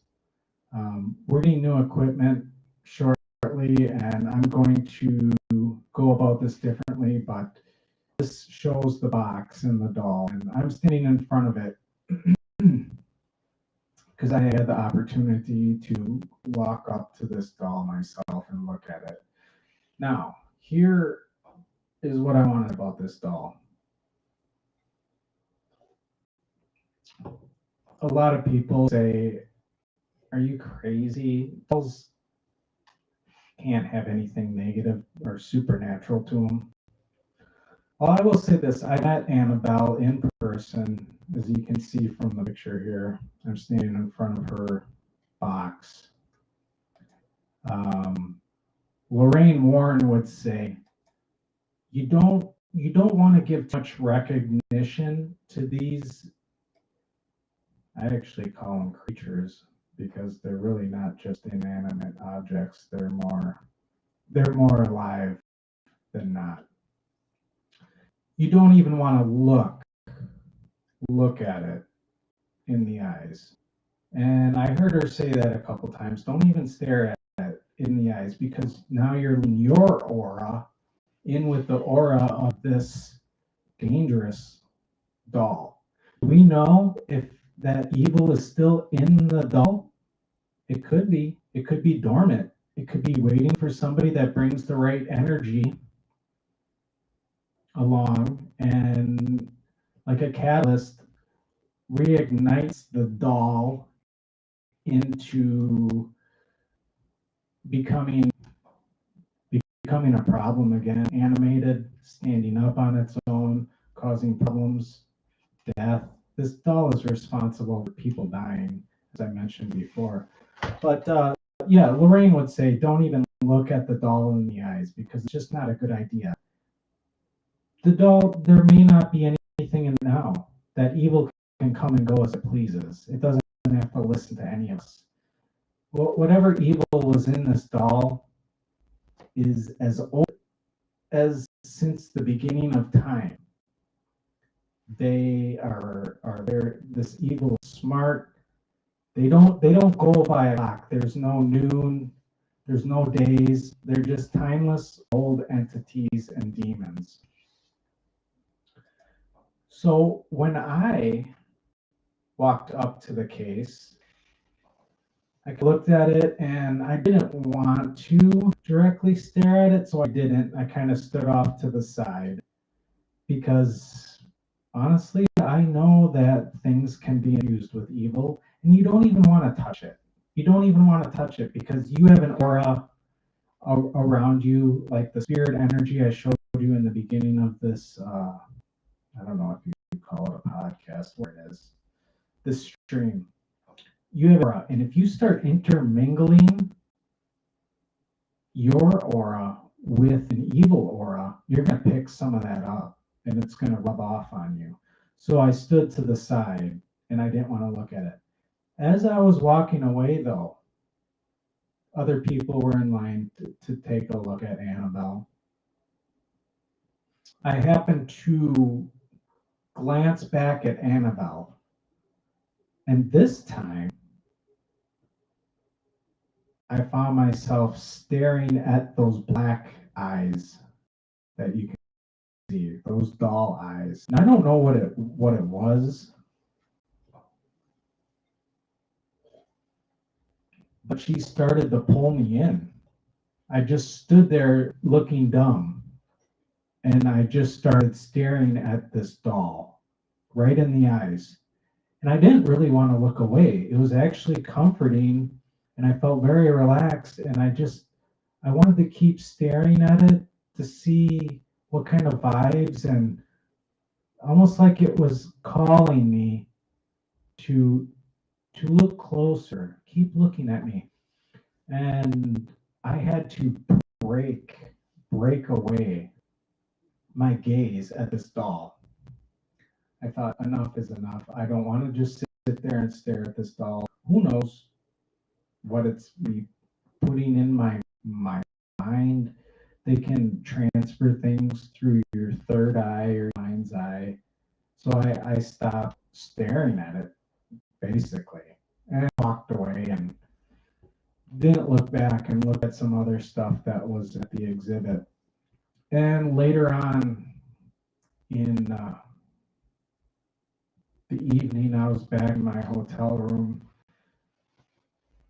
we're getting new equipment shortly, and I'm going to go about this differently, but this shows the box and the doll, and I'm standing in front of it because I had the opportunity to walk up to this doll myself and look at it. Now, here is what I wanted about this doll. A lot of people say, are you crazy? Dolls can't have anything negative or supernatural to them. Well, I will say this. I met Annabelle in person, as you can see from the picture here. I'm standing in front of her box. Lorraine Warren would say, you don't want to give much recognition to these. I actually call them creatures, because they're really not just inanimate objects. They're more alive than not. You don't even want to look at it in the eyes. And I heard her say that a couple times. Don't even stare at it in the eyes, because now you're in your aura in with the aura of this dangerous doll. We know if that evil is still in the doll. It could be dormant. It could be waiting for somebody that brings the right energy along, and like a catalyst, reignites the doll into becoming a problem again, animated, standing up on its own, causing problems, death. This doll is responsible for people dying, as I mentioned before. But yeah, Lorraine would say, don't even look at the doll in the eyes, because it's just not a good idea. The doll, there may not be anything in it now. That evil can come and go as it pleases. It doesn't have to listen to any of us. Whatever evil was in this doll is as old as since the beginning of time. They are there. This evil is smart. They don't go by a clock. There's no noon. There's no days. They're just timeless old entities and demons. So when I walked up to the case, I looked at it, and I didn't want to directly stare at it, so I didn't. I kind of stood off to the side, because honestly, I know that things can be infused with evil, and you don't even want to touch it. You don't even want to touch it, because you have an aura around you, like the spirit energy I showed you in the beginning of this. I don't know if you call it a podcast, where it is, this stream. You have aura, and if you start intermingling your aura with an evil aura, you're going to pick some of that up, and it's going to rub off on you. So I stood to the side, and I didn't want to look at it. As I was walking away, though, other people were in line to take a look at Annabelle. I happened to glance back at Annabelle, and this time I found myself staring at those black eyes that you can see, those doll eyes. And I don't know what it was, but she started to pull me in. I just stood there looking dumb, and I just started staring at this doll right in the eyes. And I didn't really want to look away. It was actually comforting, and I felt very relaxed, and I wanted to keep staring at it to see what kind of vibes, and almost like it was calling me to look closer, keep looking at me. And I had to break away my gaze at this doll. I thought enough is enough. I don't want to just sit there and stare at this doll. Who knows what it's be putting in my mind? They can transfer things through your third eye or mind's eye. So I stopped staring at it, basically, and I walked away and didn't look back and look at some other stuff that was at the exhibit. And later on in the evening, I was back in my hotel room,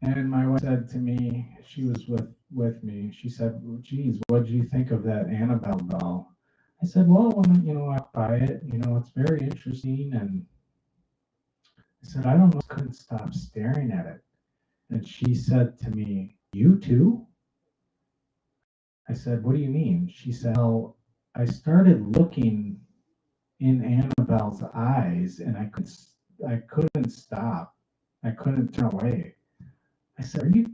and my wife said to me, she was with me, she said, well, geez, what did you think of that Annabelle doll? I said, well, I buy it, it's very interesting. And I said, I don't know, I couldn't stop staring at it. And she said to me, you too? I said, what do you mean? She said, well, I started looking in Annabelle's eyes, and I couldn't stop. I couldn't turn away. I said, are you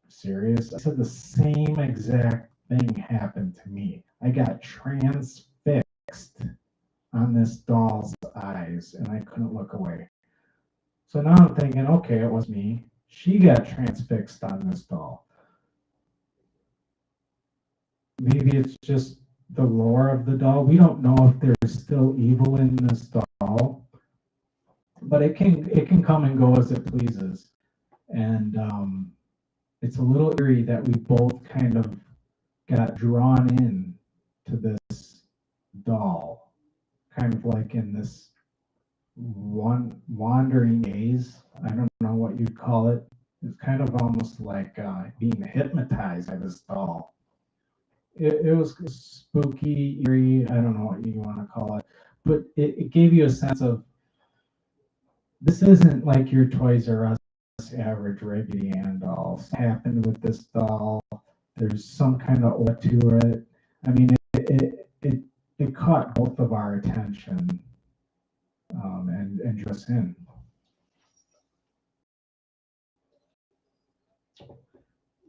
serious? I said, the same exact thing happened to me. I got transfixed on this doll's eyes, and I couldn't look away. So now I'm thinking, okay, it was me. She got transfixed on this doll. Maybe it's just the lore of the doll. We don't know if there's still evil in this doll, but it can come and go as it pleases. And it's a little eerie that we both kind of got drawn in to this doll, kind of like in this wandering maze. I don't know what you'd call it. It's kind of almost like being hypnotized by this doll. It was spooky, eerie, I don't know what you want to call it, but it gave you a sense of, this isn't like your Toys R Us average Raggedy Ann doll. Something happened with this doll. There's some kind of odd to it. I mean, it caught both of our attention, and drew us in.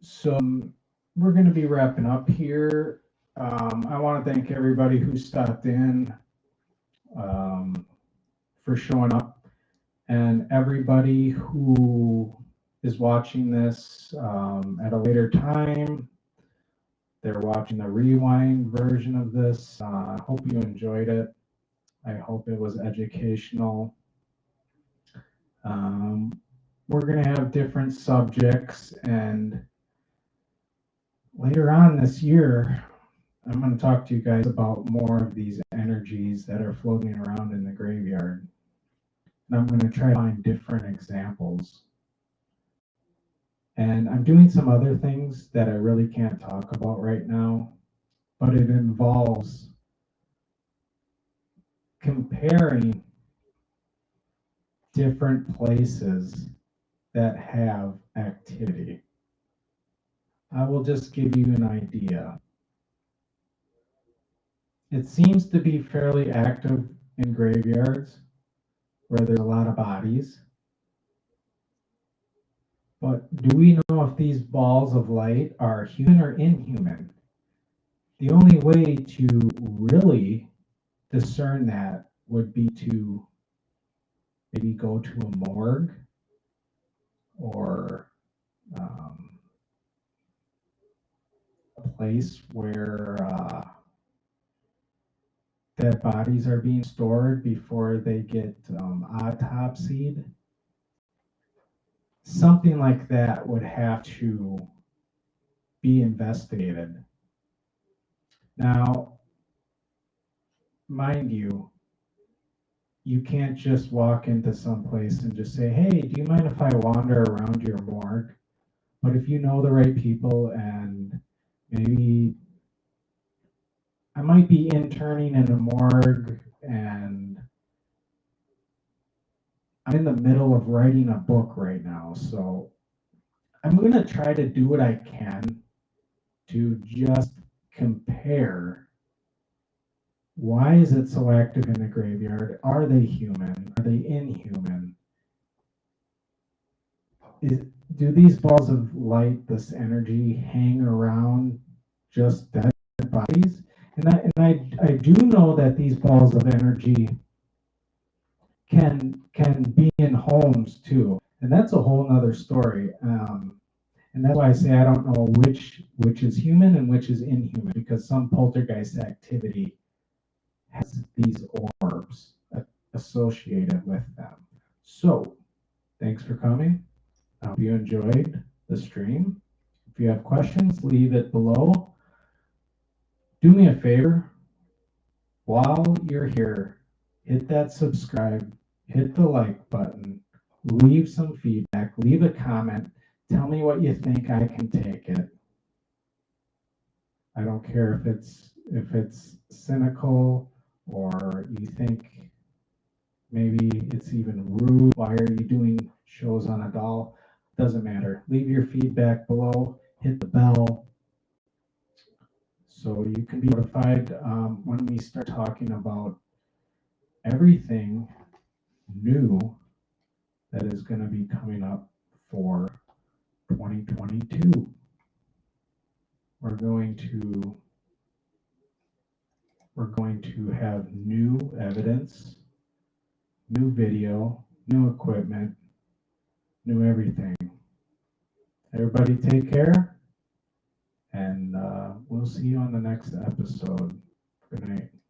So we're going to be wrapping up here. I want to thank everybody who stopped in, for showing up, and everybody who is watching this at a later time. They're watching the rewind version of this. I hope you enjoyed it. I hope it was educational. We're going to have different subjects, and later on this year, I'm going to talk to you guys about more of these energies that are floating around in the graveyard. And I'm going to try to find different examples. And I'm doing some other things that I really can't talk about right now, but it involves comparing different places that have activity. I will just give you an idea. It seems to be fairly active in graveyards where there's a lot of bodies. But do we know if these balls of light are human or inhuman? The only way to really discern that would be to maybe go to a morgue or a place where dead bodies are being stored before they get autopsied. Something like that would have to be investigated. Now, mind you, you can't just walk into some place and just say, hey, do you mind if I wander around your morgue? But if you know the right people, and maybe I might be interning in a morgue and I'm in the middle of writing a book right now. So I'm going to try to do what I can to just compare. Why is it so active in the graveyard? Are they human? Are they inhuman? Do these balls of light, this energy, hang around just dead bodies? And I do know that these balls of energy can be in homes too, and that's a whole nother story. And that's why I say I don't know which is human and which is inhuman, because some poltergeist activity has these orbs associated with them. So, thanks for coming. I hope you enjoyed the stream. If you have questions, leave it below. Do me a favor, while you're here, hit that subscribe, hit the like button, leave some feedback, leave a comment, tell me what you think. I can take it. I don't care if it's cynical, or you think maybe it's even rude. Why are you doing shows on a doll? Doesn't matter. Leave your feedback below, hit the bell, so you can be notified when we start talking about everything new that is going to be coming up for 2022. We're going to have new evidence, new video, new equipment, new everything. Everybody take care, and we'll see you on the next episode. Good night.